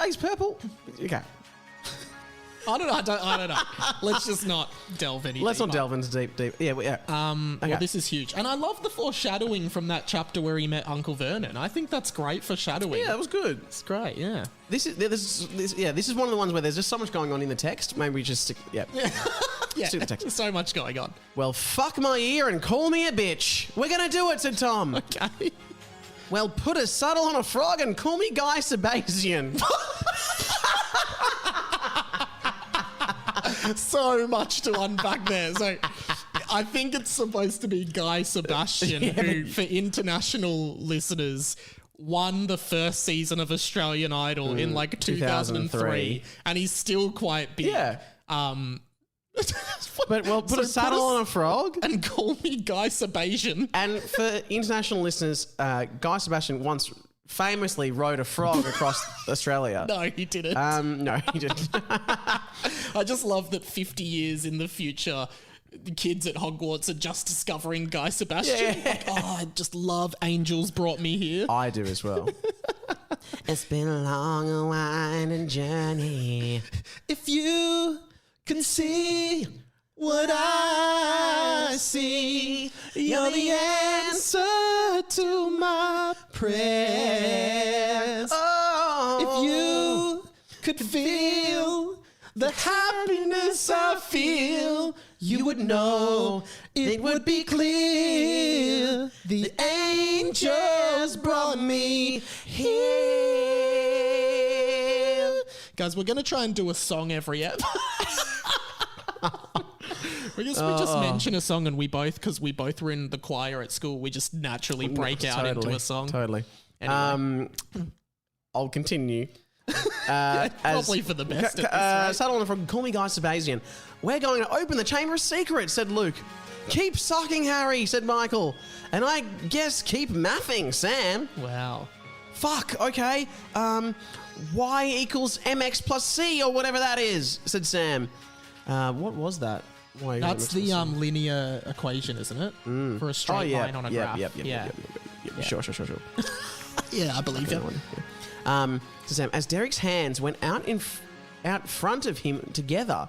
He's purple? Okay. I don't know. Let's just not delve any Let's deeper. not delve into deep. Yeah. Okay. Well, this is huge. And I love the foreshadowing from that chapter where he met Uncle Vernon. I think that's great foreshadowing. Yeah, that was good. It's great, yeah. This is one of the ones where there's just so much going on in the text. Maybe we just stick... Yeah. Yeah, stick the text. there's so much going on. Well, fuck my ear and call me a bitch. We're going to do it, said Tom. Okay. Well, put a saddle on a frog and call me Guy Sebastian. So much to unpack there. So I think it's supposed to be Guy Sebastian, who, for international listeners, won the first season of Australian Idol in 2003, and he's still quite big. Yeah. But put a saddle on a frog and call me Guy Sebastian. And for international listeners, Guy Sebastian once famously rode a frog across Australia. No, he didn't. No, he didn't. I just love that 50 years in the future, the kids at Hogwarts are just discovering Guy Sebastian. Yeah. I just love Angels Brought Me Here. I do as well. It's been a long, winding journey. If you could see what I see, you're the answer to my prayers. Oh. If you could feel the happiness I feel, you would know it would be clear. The angels brought me here. Guys, we're going to try and do a song every episode. We just mention a song and because we both were in the choir at school, we just naturally break out into a song. Totally. Anyway. I'll continue. Probably for the best at this rate. Subtle from Call Me Guy Sebastian. We're going to open the Chamber of Secrets, said Luke. Keep sucking, Harry, said Michael. And I guess keep mathing, Sam. Wow. Fuck, okay. Y equals mx plus c or whatever that is, said Sam. What was that? That's the linear equation, isn't it? For a straight line on a graph. Yeah. Sure. Yeah, I believe it. So Sam, as Derek's hands went out front of him together,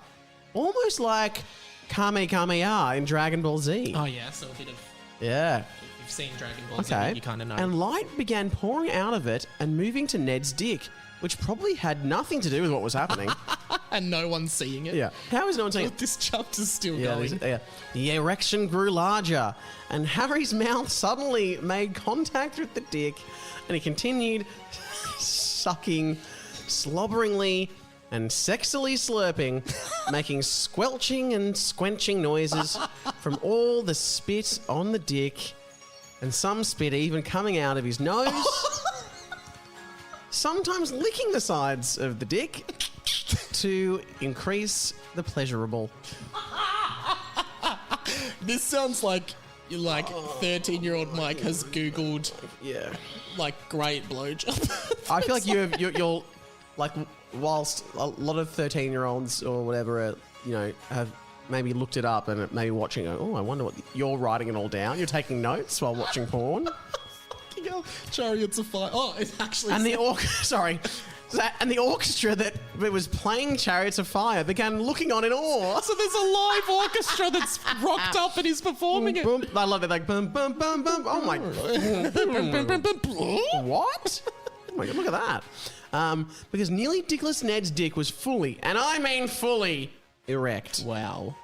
almost like Kamehameha in Dragon Ball Z. Oh yeah, so a bit of... Yeah. If you've seen Dragon Ball Z, you kind of know. And light began pouring out of it and moving to Ned's dick, which probably had nothing to do with what was happening. And no one's seeing it. Yeah. How is no one seeing it? This chapter's still going. The erection grew larger, and Harry's mouth suddenly made contact with the dick, and he continued sucking slobberingly and sexily slurping, making squelching and squenching noises from all the spit on the dick, and some spit even coming out of his nose, sometimes licking the sides of the dick to increase the pleasurable. This sounds like 13-year-old Mike has Googled great blowjob. I feel like you're like, whilst a lot of 13-year-olds or whatever have maybe looked it up and maybe watching it, I wonder what you're writing it all down. You're taking notes while watching porn. Chariots of Fire. Oh, it's actually... And the orchestra that was playing Chariots of Fire began looking on in awe. So there's a live orchestra that's rocked up and he's performing it. Boom. I love it. Like, boom, boom, boom, boom. Oh, my... What? Oh, my God, look at that. Because Nearly Dickless Ned's dick was fully, and I mean fully, erect. Wow.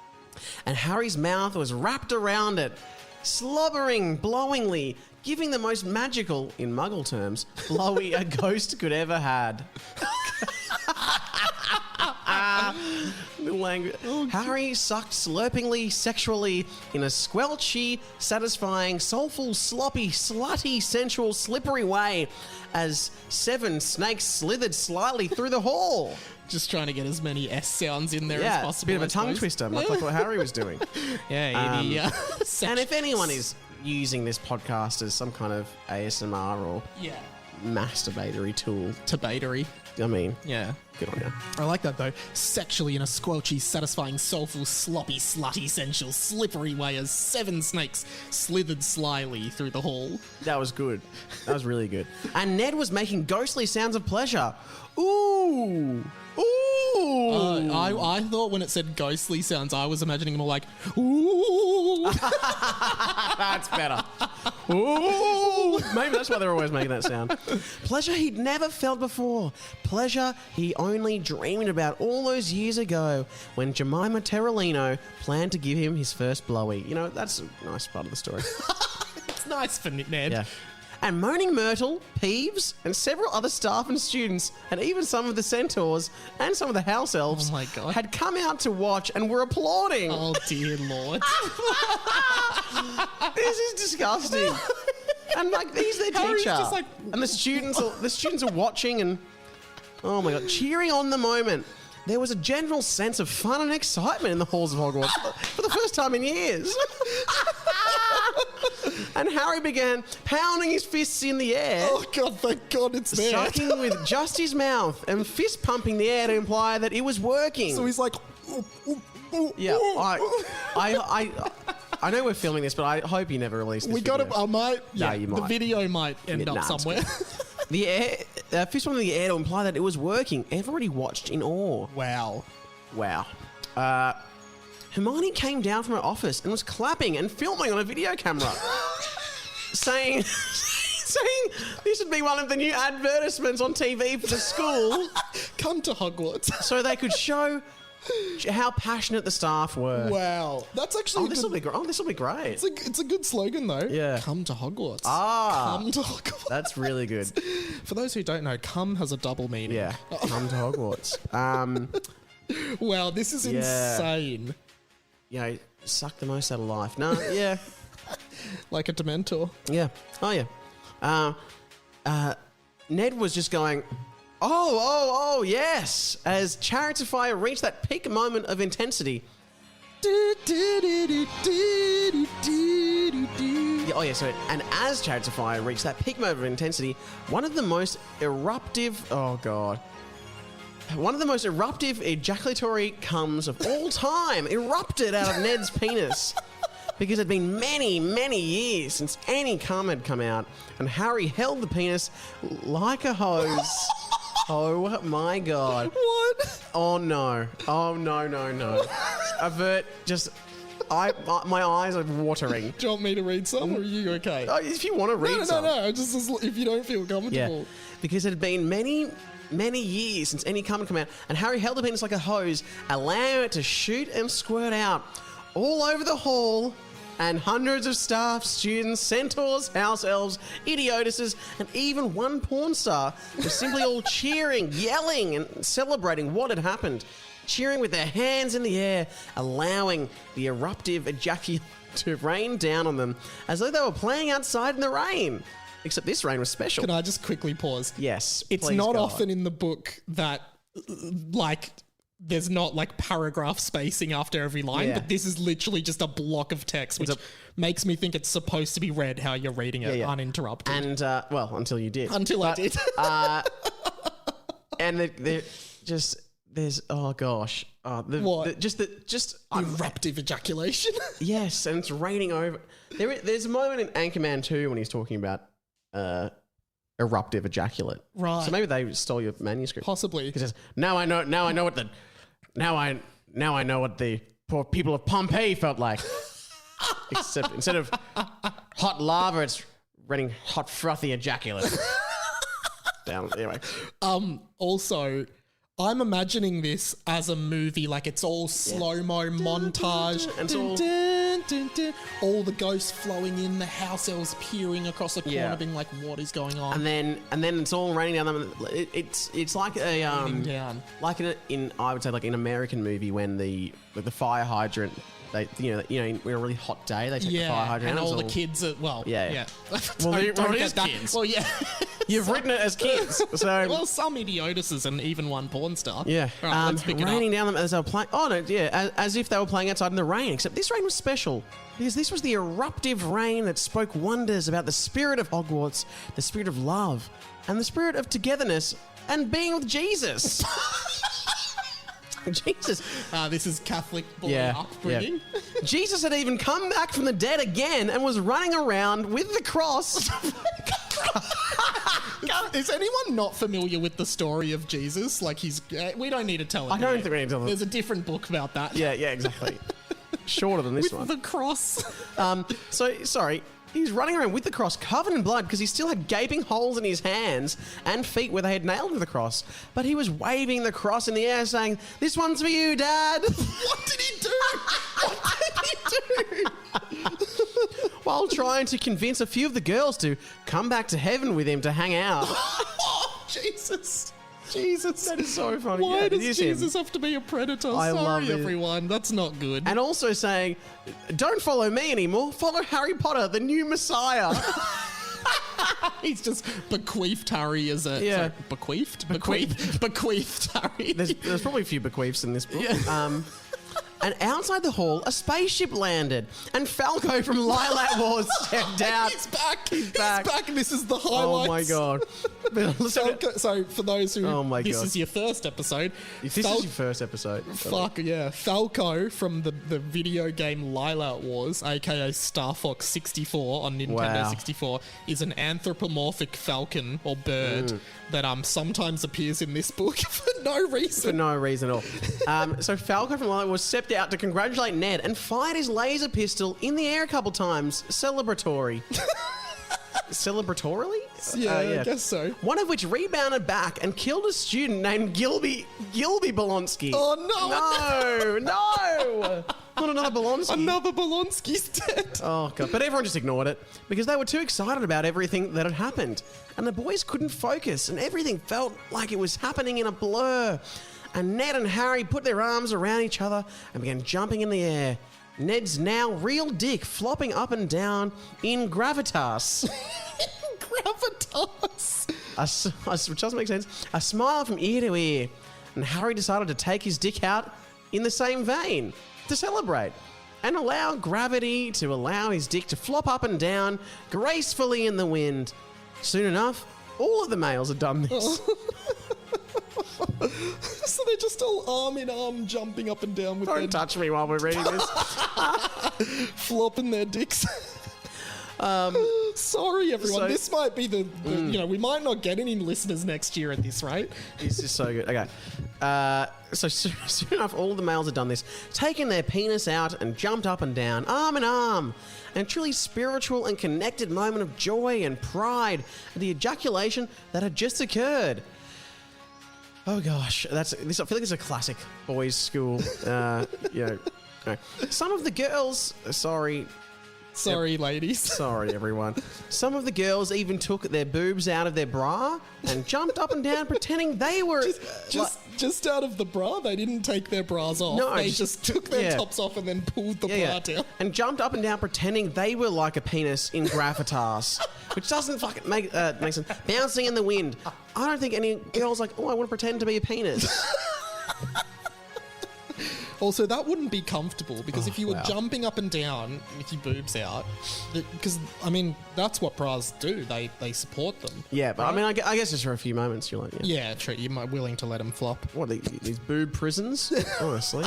And Harry's mouth was wrapped around it, slobbering, blowingly, giving the most magical, in Muggle terms, blowy a ghost could ever had. Harry sucked slurpingly, sexually, in a squelchy, satisfying, soulful, sloppy, slutty, sensual, slippery way as 7 snakes slithered slightly through the hall. Just trying to get as many S sounds in there as possible. Yeah, a bit of a tongue twister, much like what Harry was doing. And if anyone is using this podcast as some kind of ASMR or masturbatory tool. Tabatory. I mean, good on you. I like that though. Sexually in a squelchy, satisfying, soulful, sloppy, slutty, sensual, slippery way as 7 snakes slithered slyly through the hall. That was good. That was really good. And Ned was making ghostly sounds of pleasure. Ooh. Ooh. I thought when it said ghostly sounds, I was imagining more like, ooh. That's better. Ooh. Maybe that's why they're always making that sound. Pleasure he'd never felt before. Pleasure he only dreamed about all those years ago when Jemima Terrellino planned to give him his first blowy. You know, that's a nice part of the story. It's nice for Ned. Yeah. And Moaning Myrtle, Peeves, and several other staff and students, and even some of the centaurs and some of the house elves had come out to watch and were applauding. Oh, dear Lord. This is disgusting. And he's their teacher. And the students are watching and, oh my God, cheering on the moment. There was a general sense of fun and excitement in the halls of Hogwarts for the first time in years. And Harry began pounding his fists in the air. Oh, God, thank God it's there. Sucking with just his mouth and fist pumping the air to imply that it was working. So he's like... Yeah, I know we're filming this, but I hope you never release this video. I might... Yeah, you might. The video might end up somewhere. the air, fist one in the air to imply that it was working. Everybody watched in awe. Wow. Hermione came down from her office and was clapping and filming on a video camera, saying this would be one of the new advertisements on TV for the school. Come to Hogwarts. So they could show how passionate the staff were. Wow. That's actually this will be great. This will be great. It's a good slogan, though. Yeah. Come to Hogwarts. Come to Hogwarts. That's really good. For those who don't know, come has a double meaning. Yeah. Come to Hogwarts. Wow, this is insane. Suck the most out of life. No, yeah. Like a Dementor. Yeah. Oh, yeah. Ned was just going, oh, yes, as Chariots of Fire reached that peak moment of intensity. And as Chariots of Fire reached that peak moment of intensity, one of the most eruptive ejaculatory comes of all time erupted out of Ned's penis. Because it had been many, many years since any cum had come out, and Harry held the penis like a hose. Oh my God. What? Oh no. Avert, my eyes are watering. Do you want me to read some, or are you okay? If you want to read some. No. Just if you don't feel comfortable. Yeah. Because it had been many, many years since any cum had come out, and Harry held the penis like a hose, allowing it to shoot and squirt out all over the hall, and hundreds of staff, students, centaurs, house elves, idiotuses, and even one porn star were simply all cheering, yelling, and celebrating what had happened, cheering with their hands in the air, allowing the eruptive ejaculate to rain down on them as though they were playing outside in the rain. Except this rain was special. Can I just quickly pause? Yes. It's not often in the book that, there's not paragraph spacing after every line, but this is literally just a block of text, which makes me think it's supposed to be read how you're reading it uninterrupted. And, until you did. Until I did. And there's, oh gosh. Eruptive ejaculation? Yes, and it's raining over. There's a moment in Anchorman 2 when he's talking about eruptive ejaculate. Right. So maybe they stole your manuscript. Possibly. He says, now I know what the poor people of Pompeii felt like. Except instead of hot lava, it's raining hot frothy ejaculate. Down anyway. Also, I'm imagining this as a movie, it's all slow-mo montage. All the ghosts flowing in, the house elves peering across the corner, being like, what is going on? And then it's all raining down them. It's like a like in I would say like an American movie when the fire hydrant. They, when a really hot day, they take the fire hydrant and all the kids are, Well, don't get that. Kids. Well, yeah. You've written it as kids. So well, some idiotuses and even one porn star. Yeah. Right, let's pick raining down them as they were playing. Oh, no, yeah. As if they were playing outside in the rain, except this rain was special. Because this was the eruptive rain that spoke wonders about the spirit of Hogwarts, the spirit of love, and the spirit of togetherness and being with Jesus. Jesus. This is Catholic boy upbringing. Yeah. Jesus had even come back from the dead again and was running around with the cross. Is anyone not familiar with the story of Jesus? We don't need to tell it. I don't think we need to tell it. There's a different book about that. Yeah, exactly. Shorter than this one. With the cross. Sorry. He's running around with the cross covered in blood because he still had gaping holes in his hands and feet where they had nailed the cross. But he was waving the cross in the air saying, "This one's for you, Dad." What did he do? While trying to convince a few of the girls to come back to heaven with him to hang out. Jesus. That is so funny. Why does Jesus have to be a predator? Sorry, everyone. That's not good. And also saying, "Don't follow me anymore. Follow Harry Potter, the new Messiah." He's just bequeathed Harry as a... Yeah. Sorry, bequeathed Harry. There's probably a few bequeaths in this book. Yeah. And outside the hall, a spaceship landed, and Falco from Lilac Wars stepped out. He's back. He's back, and this is the highlights. Oh my god! Falco, so for those who, this god. is your first episode. If this is your first episode. Fuck yeah! Falco from the video game Lilac Wars, aka Star Fox 64 on Nintendo 64, is an anthropomorphic falcon or bird that sometimes appears in this book for no reason. For no reason at all. So Falco from Lilac Wars stepped out to congratulate Ned and fired his laser pistol in the air a couple times, celebratory. Celebratorily? Yeah, I guess so. One of which rebounded back and killed a student named Gilby Bolonsky. Oh, no! Not another Bolonsky. Another Bolonsky's dead. Oh, God. But everyone just ignored it because they were too excited about everything that had happened. And the boys couldn't focus and everything felt like it was happening in a blur. And Ned and Harry put their arms around each other and began jumping in the air. Ned's now real dick flopping up and down in gravitas. Gravitas. Which doesn't make sense. A smile from ear to ear. And Harry decided to take his dick out in the same vein to celebrate and allow gravity to allow his dick to flop up and down gracefully in the wind. Soon enough, all of the males had done this. So they're just all arm in arm jumping up and down with Don't touch me while we're reading this. flopping their dicks. Sorry, everyone. So- this might be the we might not get any listeners next year at this rate. This is so good. Okay. So soon enough, all the males had done this, taken their penis out and jumped up and down, arm in arm. And a truly spiritual and connected moment of joy and pride at the ejaculation that had just occurred. Oh gosh, I feel like it's a classic boys' school. No. Some of the girls, sorry, ladies. Sorry, everyone. Some of the girls even took their boobs out of their bra and jumped up and down pretending they were... Just out of the bra? They didn't take their bras off. No, they just took their tops off and then pulled the bra down. And jumped up and down pretending they were like a penis in gravitas. Which doesn't fucking make sense. Bouncing in the wind. I don't think any girl's like, oh, I want to pretend to be a penis. Also, that wouldn't be comfortable because if you were jumping up and down with your boobs out, because, I mean, that's what bras do. They support them. Yeah, but right? I mean, I guess just for a few moments, you're like... Yeah, true. You're willing to let them flop. What, these boob prisons? Honestly.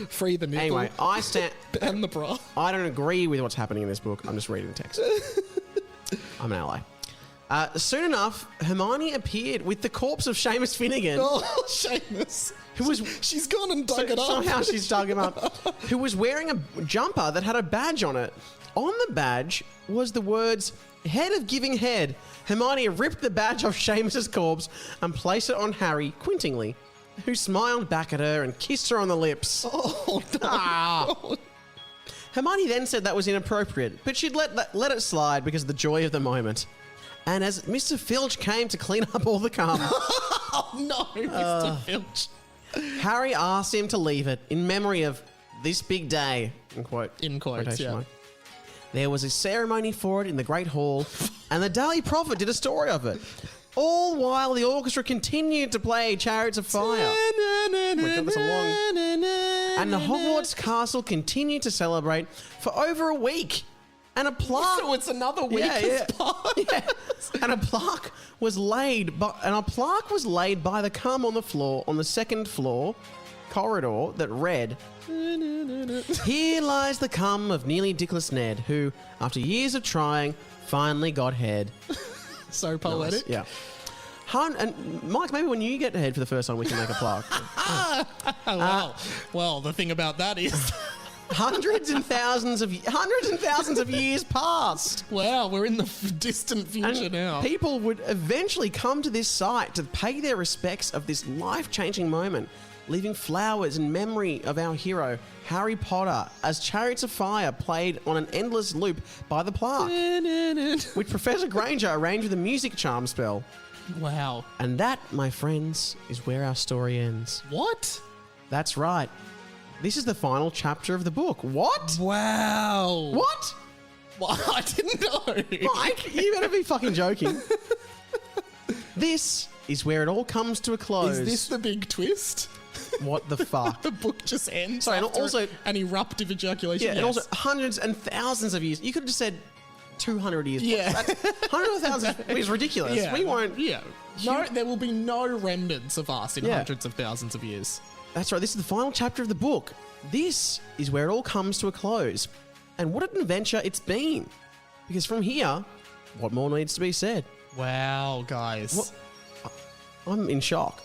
Free the nipple. Anyway, I stand... And the bra. I don't agree with what's happening in this book. I'm just reading the text. I'm an ally. Soon enough, Hermione appeared with the corpse of Seamus Finnegan. Oh, Seamus. She's gone and dug it up. Somehow she's dug him up. Who was wearing a jumper that had a badge on it. On the badge was the words, Head of Giving Head. Hermione ripped the badge off Seamus's corpse and placed it on Harry, quintingly, who smiled back at her and kissed her on the lips. Oh, no. Hermione then said that was inappropriate, but she'd let it slide because of the joy of the moment. And as Mr. Filch came to clean up all the cum... Oh, no, Mr. Filch. Harry asked him to leave it in memory of this big day, in quotes, yeah. mark. There was a ceremony for it in the Great Hall, and the Daily Prophet did a story of it. All while the orchestra continued to play Chariots of Fire. And the Hogwarts castle continued to celebrate for over a week. And a plaque. So it's another week. Yeah. And a plaque was laid by the cum on the floor on the second floor corridor that read, "Here lies the cum of Nearly Dickless Ned, who, after years of trying, finally got head." So poetic. Nice. Yeah. And Mike, maybe when you get head for the first time, we can make a plaque. Well, the thing about that is. Hundreds and thousands of years passed. Wow, we're in the distant future now. People would eventually come to this site to pay their respects of this life-changing moment, leaving flowers in memory of our hero, Harry Potter, as Chariots of Fire played on an endless loop by the plaque, which Professor Granger arranged with a music charm spell. Wow. And that, my friends, is where our story ends. What? That's right. This is the final chapter of the book. What? Wow. What? Well, I didn't know. Mike, you better be fucking joking. This is where it all comes to a close. Is this the big twist? What the fuck? The book just ends. Sorry, and after also an eruptive ejaculation. Yeah, and also hundreds and thousands of years. You could have just said 200 years. Yeah. Hundreds of thousands is ridiculous. Yeah. We won't. Yeah. No, there will be no remnants of us in hundreds of thousands of years. That's right. This is the final chapter of the book. This is where it all comes to a close. And what an adventure it's been. Because from here, what more needs to be said? Wow, guys. I'm in shock.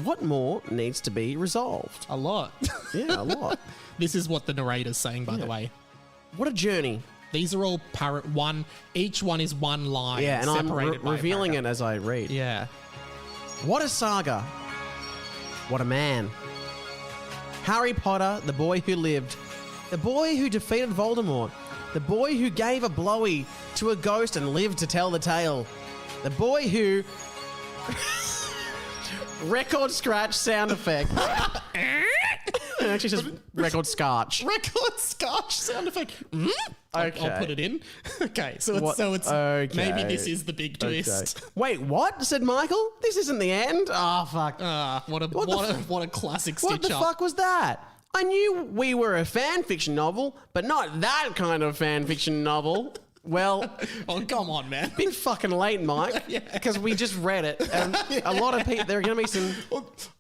What more needs to be resolved? A lot. Yeah, a lot. This is what the narrator's saying, by the way. What a journey. These are all each one is one line. Yeah, and separated I'm revealing it as I read. Yeah. What a saga. What a man. Harry Potter, the boy who lived. The boy who defeated Voldemort. The boy who gave a blowy to a ghost and lived to tell the tale. The boy who... record scratch sound effect. It actually says record scotch. Record scotch sound effect. Okay. I'll put it in. Okay, so it's maybe this is the big twist. Wait, what? Said Michael? This isn't the end? Oh, fuck. What a classic stitch up. What the fuck was that? I knew we were a fan fiction novel, but not that kind of fan fiction novel. Well, oh, come on, man. Bit fucking late, Mike, because we just read it. And a lot of people, there are going to be some...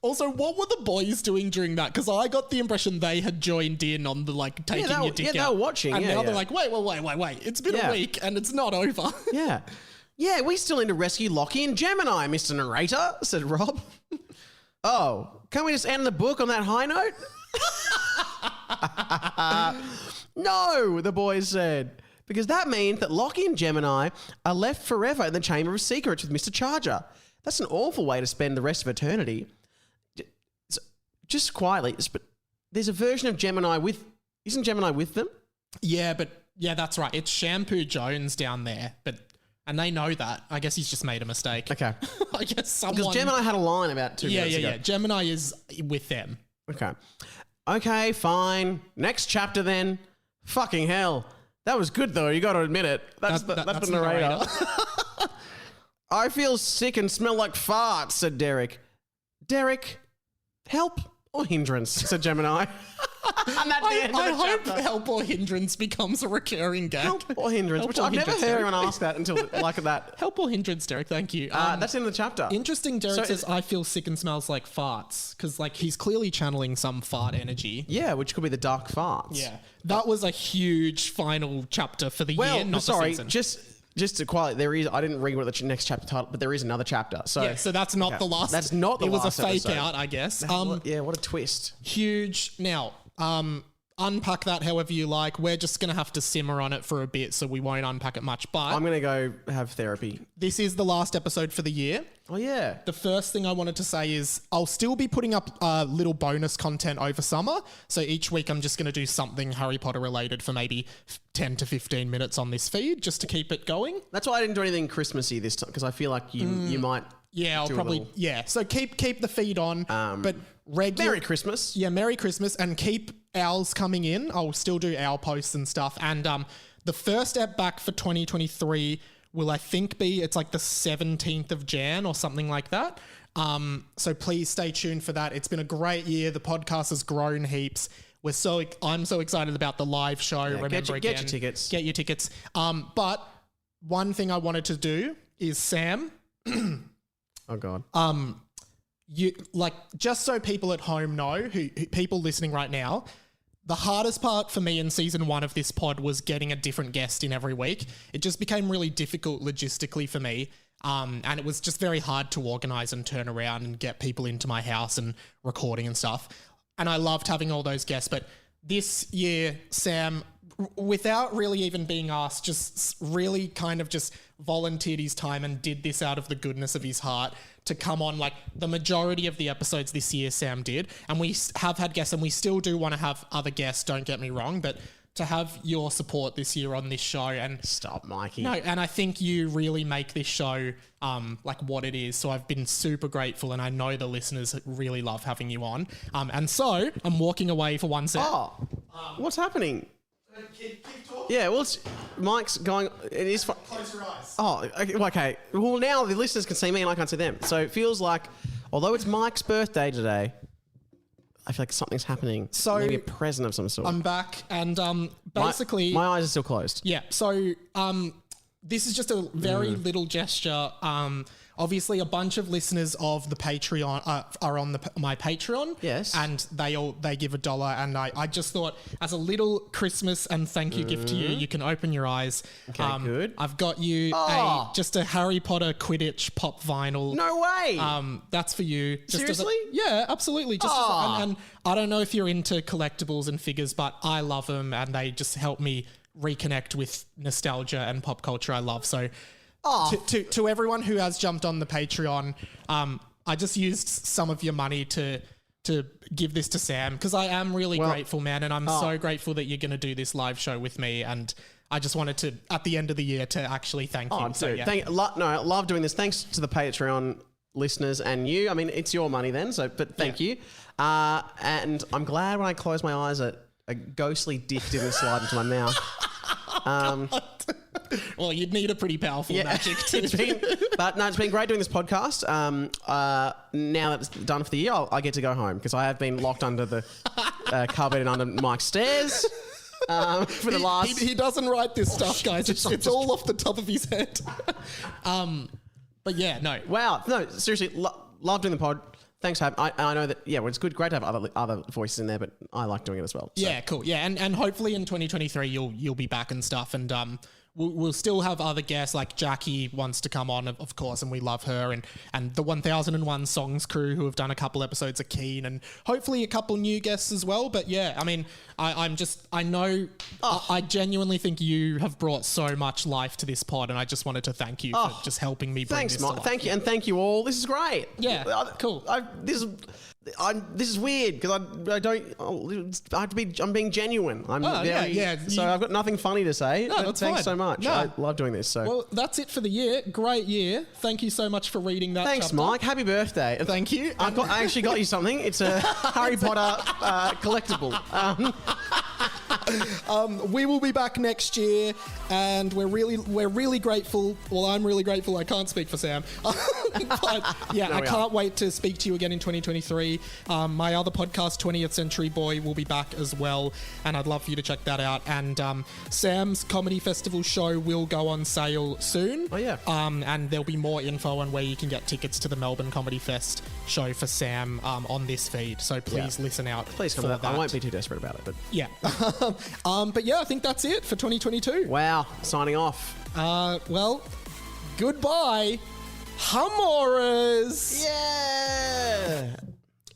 Also, what were the boys doing during that? Because I got the impression they had joined in on the, like, taking your dick out. Yeah, they were watching. And now they're like, wait. It's been a week and it's not over. Yeah. Yeah, we still need to rescue Lockie and Gemini, Mr. Narrator, said Rob. Oh, can't we just end the book on that high note? No, the boys said. Because that means that Lockie and Gemini are left forever in the Chamber of Secrets with Mr. Charger. That's an awful way to spend the rest of eternity. Just quietly, but there's a version of Gemini with... Isn't Gemini with them? Yeah, that's right. It's Shampoo Jones down there, and they know that. I guess he's just made a mistake. Okay. I guess someone... Because Gemini had a line about 2 minutes ago. Yeah. Gemini is with them. Okay, fine. Next chapter then. Fucking hell. That was good, though. You got to admit it. That's the narrator. I feel sick and smell like farts, said Derek. Derek, help or hindrance, said Gemini. And that's the end of the hope chapter. Help or hindrance becomes a recurring gag. Help or hindrance, which I've never heard anyone ask that until like that. Help or hindrance, Derek. Thank you. That's in the chapter. Interesting. Derek says, "I feel sick and smells like farts," because like he's clearly channeling some fart energy. Yeah, which could be the dark farts. Yeah, that was a huge final chapter for the year. Not sorry, the season. Just to quiet, there is. I didn't read what the next chapter title, but there is another chapter. So so that's not the last. That's not the last. It was a fake episode. out, I guess. What a twist! Huge. Now, unpack that however you like. We're just going to have to simmer on it for a bit, so we won't unpack it much. But I'm going to go have therapy. This is the last episode for the year. Oh, yeah. The first thing I wanted to say is I'll still be putting up little bonus content over summer. So each week I'm just going to do something Harry Potter related for maybe 10 to 15 minutes on this feed just to keep it going. That's why I didn't do anything Christmassy this time, because I feel like you might... Yeah, I'll probably... Yeah, so keep the feed on, but regular... Merry Christmas. Yeah, Merry Christmas, and keep owls coming in. I'll still do owl posts and stuff. And the first ep back for 2023 will, I think, be... It's like the 17th of Jan or something like that. So please stay tuned for that. It's been a great year. The podcast has grown heaps. I'm so excited about the live show. Yeah, get your tickets. Get your tickets. But one thing I wanted to do is, Sam... Oh God. You like, just so people at home know, who people listening right now, the hardest part for me in season 1 of this pod was getting a different guest in every week. It just became really difficult logistically for me. And it was just very hard to organize and turn around and get people into my house and recording and stuff. And I loved having all those guests, but this year, Sam, without really even being asked, just really kind of just volunteered his time and did this out of the goodness of his heart to come on. Like, the majority of the episodes this year, Sam did. And we have had guests, and we still do want to have other guests, don't get me wrong, but to have your support this year on this show and... Stop, Mikey. No, and I think you really make this show like what it is. So I've been super grateful, and I know the listeners really love having you on. And so I'm walking away for one sec. Oh, what's happening? Keep talking. Yeah, well, Mike's going... It is... Close your eyes. Oh, okay. Well, now the listeners can see me and I can't see them. So it feels like, although it's Mike's birthday today, I feel like something's happening. So maybe a present of some sort. I'm back, and basically... My eyes are still closed. Yeah, so this is just a very little gesture. Obviously, a bunch of listeners of the Patreon are on my Patreon. Yes. And they give $1. And I just thought, as a little Christmas and thank you gift to you, you can open your eyes. Okay, good. I've got you just a Harry Potter Quidditch pop vinyl. No way! That's for you. Seriously? Yeah, absolutely. And I don't know if you're into collectibles and figures, but I love them, and they just help me reconnect with nostalgia and pop culture I love. So... To everyone who has jumped on the Patreon, I just used some of your money to give this to Sam because I am really grateful, man, and I'm so grateful that you're going to do this live show with me, and I just wanted to, at the end of the year, to actually thank you. Dude, so, yeah. I love doing this. Thanks to the Patreon listeners and you. I mean, it's your money then, but thank you. And I'm glad when I close my eyes a ghostly dick didn't slide into my mouth. Well, you'd need a pretty powerful magic too. It's been great doing this podcast. Now that it's done for the year, I get to go home because I have been locked under the cupboard and under Mike's stairs for the last... He doesn't write this stuff, guys. It's all off the top of his head. But yeah, no. Wow. No, seriously, love doing the pod. Thanks for having I know that, well, it's great to have other voices in there, but I like doing it as well. So. Yeah, cool. Yeah, and hopefully in 2023 you'll be back and stuff, and we'll still have other guests, like Jackie wants to come on, of course, and we love her, and the 1001 Songs crew who have done a couple episodes are keen, and hopefully a couple new guests as well. But yeah, I mean, I genuinely think you have brought so much life to this pod, and I just wanted to thank you for just helping me bring this to life. Thank you, and thank you all. This is great. Yeah, cool. This is weird because I'm being genuine. So I've got nothing funny to say. No, that's thanks fine. so much. No. I love doing this. So well, that's it for the year. Great year. Thank you so much for reading that. Thanks, chapter. Mike. Happy birthday. Thank you. I actually got you something. It's a Harry Potter collectible. We will be back next year, and we're really grateful. Well, I'm really grateful. I can't speak for Sam, but yeah, I can't wait to speak to you again in 2023. My other podcast, 20th Century Boy, will be back as well, and I'd love for you to check that out. And Sam's Comedy Festival show will go on sale soon. Oh yeah. And there'll be more info on where you can get tickets to the Melbourne Comedy Fest show for Sam on this feed. So please listen out. Please come for that. I won't be too desperate about it, but yeah. But yeah, I think that's it for 2022. Wow. Signing off. Well, goodbye, Humoras.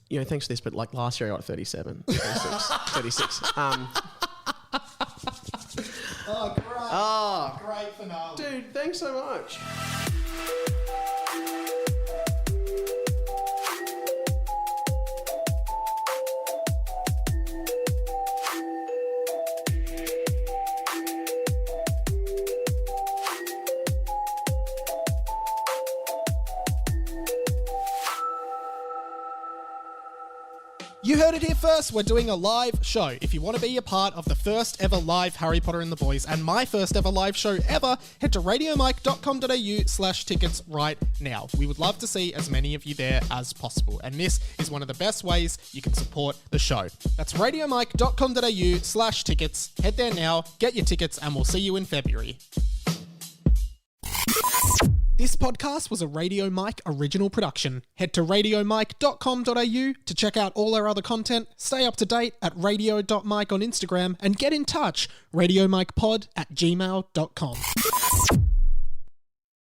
Yeah. Thanks for this, but like last year I got 37. 36. Oh, great. Oh. Great finale. Dude, thanks so much. You heard it here first. We're doing a live show. If you want to be a part of the first ever live Harry Potter and the Boys and my first ever live show ever, head to radiomike.com.au/tickets right now. We would love to see as many of you there as possible. And this is one of the best ways you can support the show. That's radiomike.com.au/tickets. Head there now, get your tickets, and we'll see you in February. This podcast was a Radio Mike original production. Head to radiomike.com.au to check out all our other content, stay up to date at radio.mike on Instagram, and get in touch, radiomikepod@gmail.com.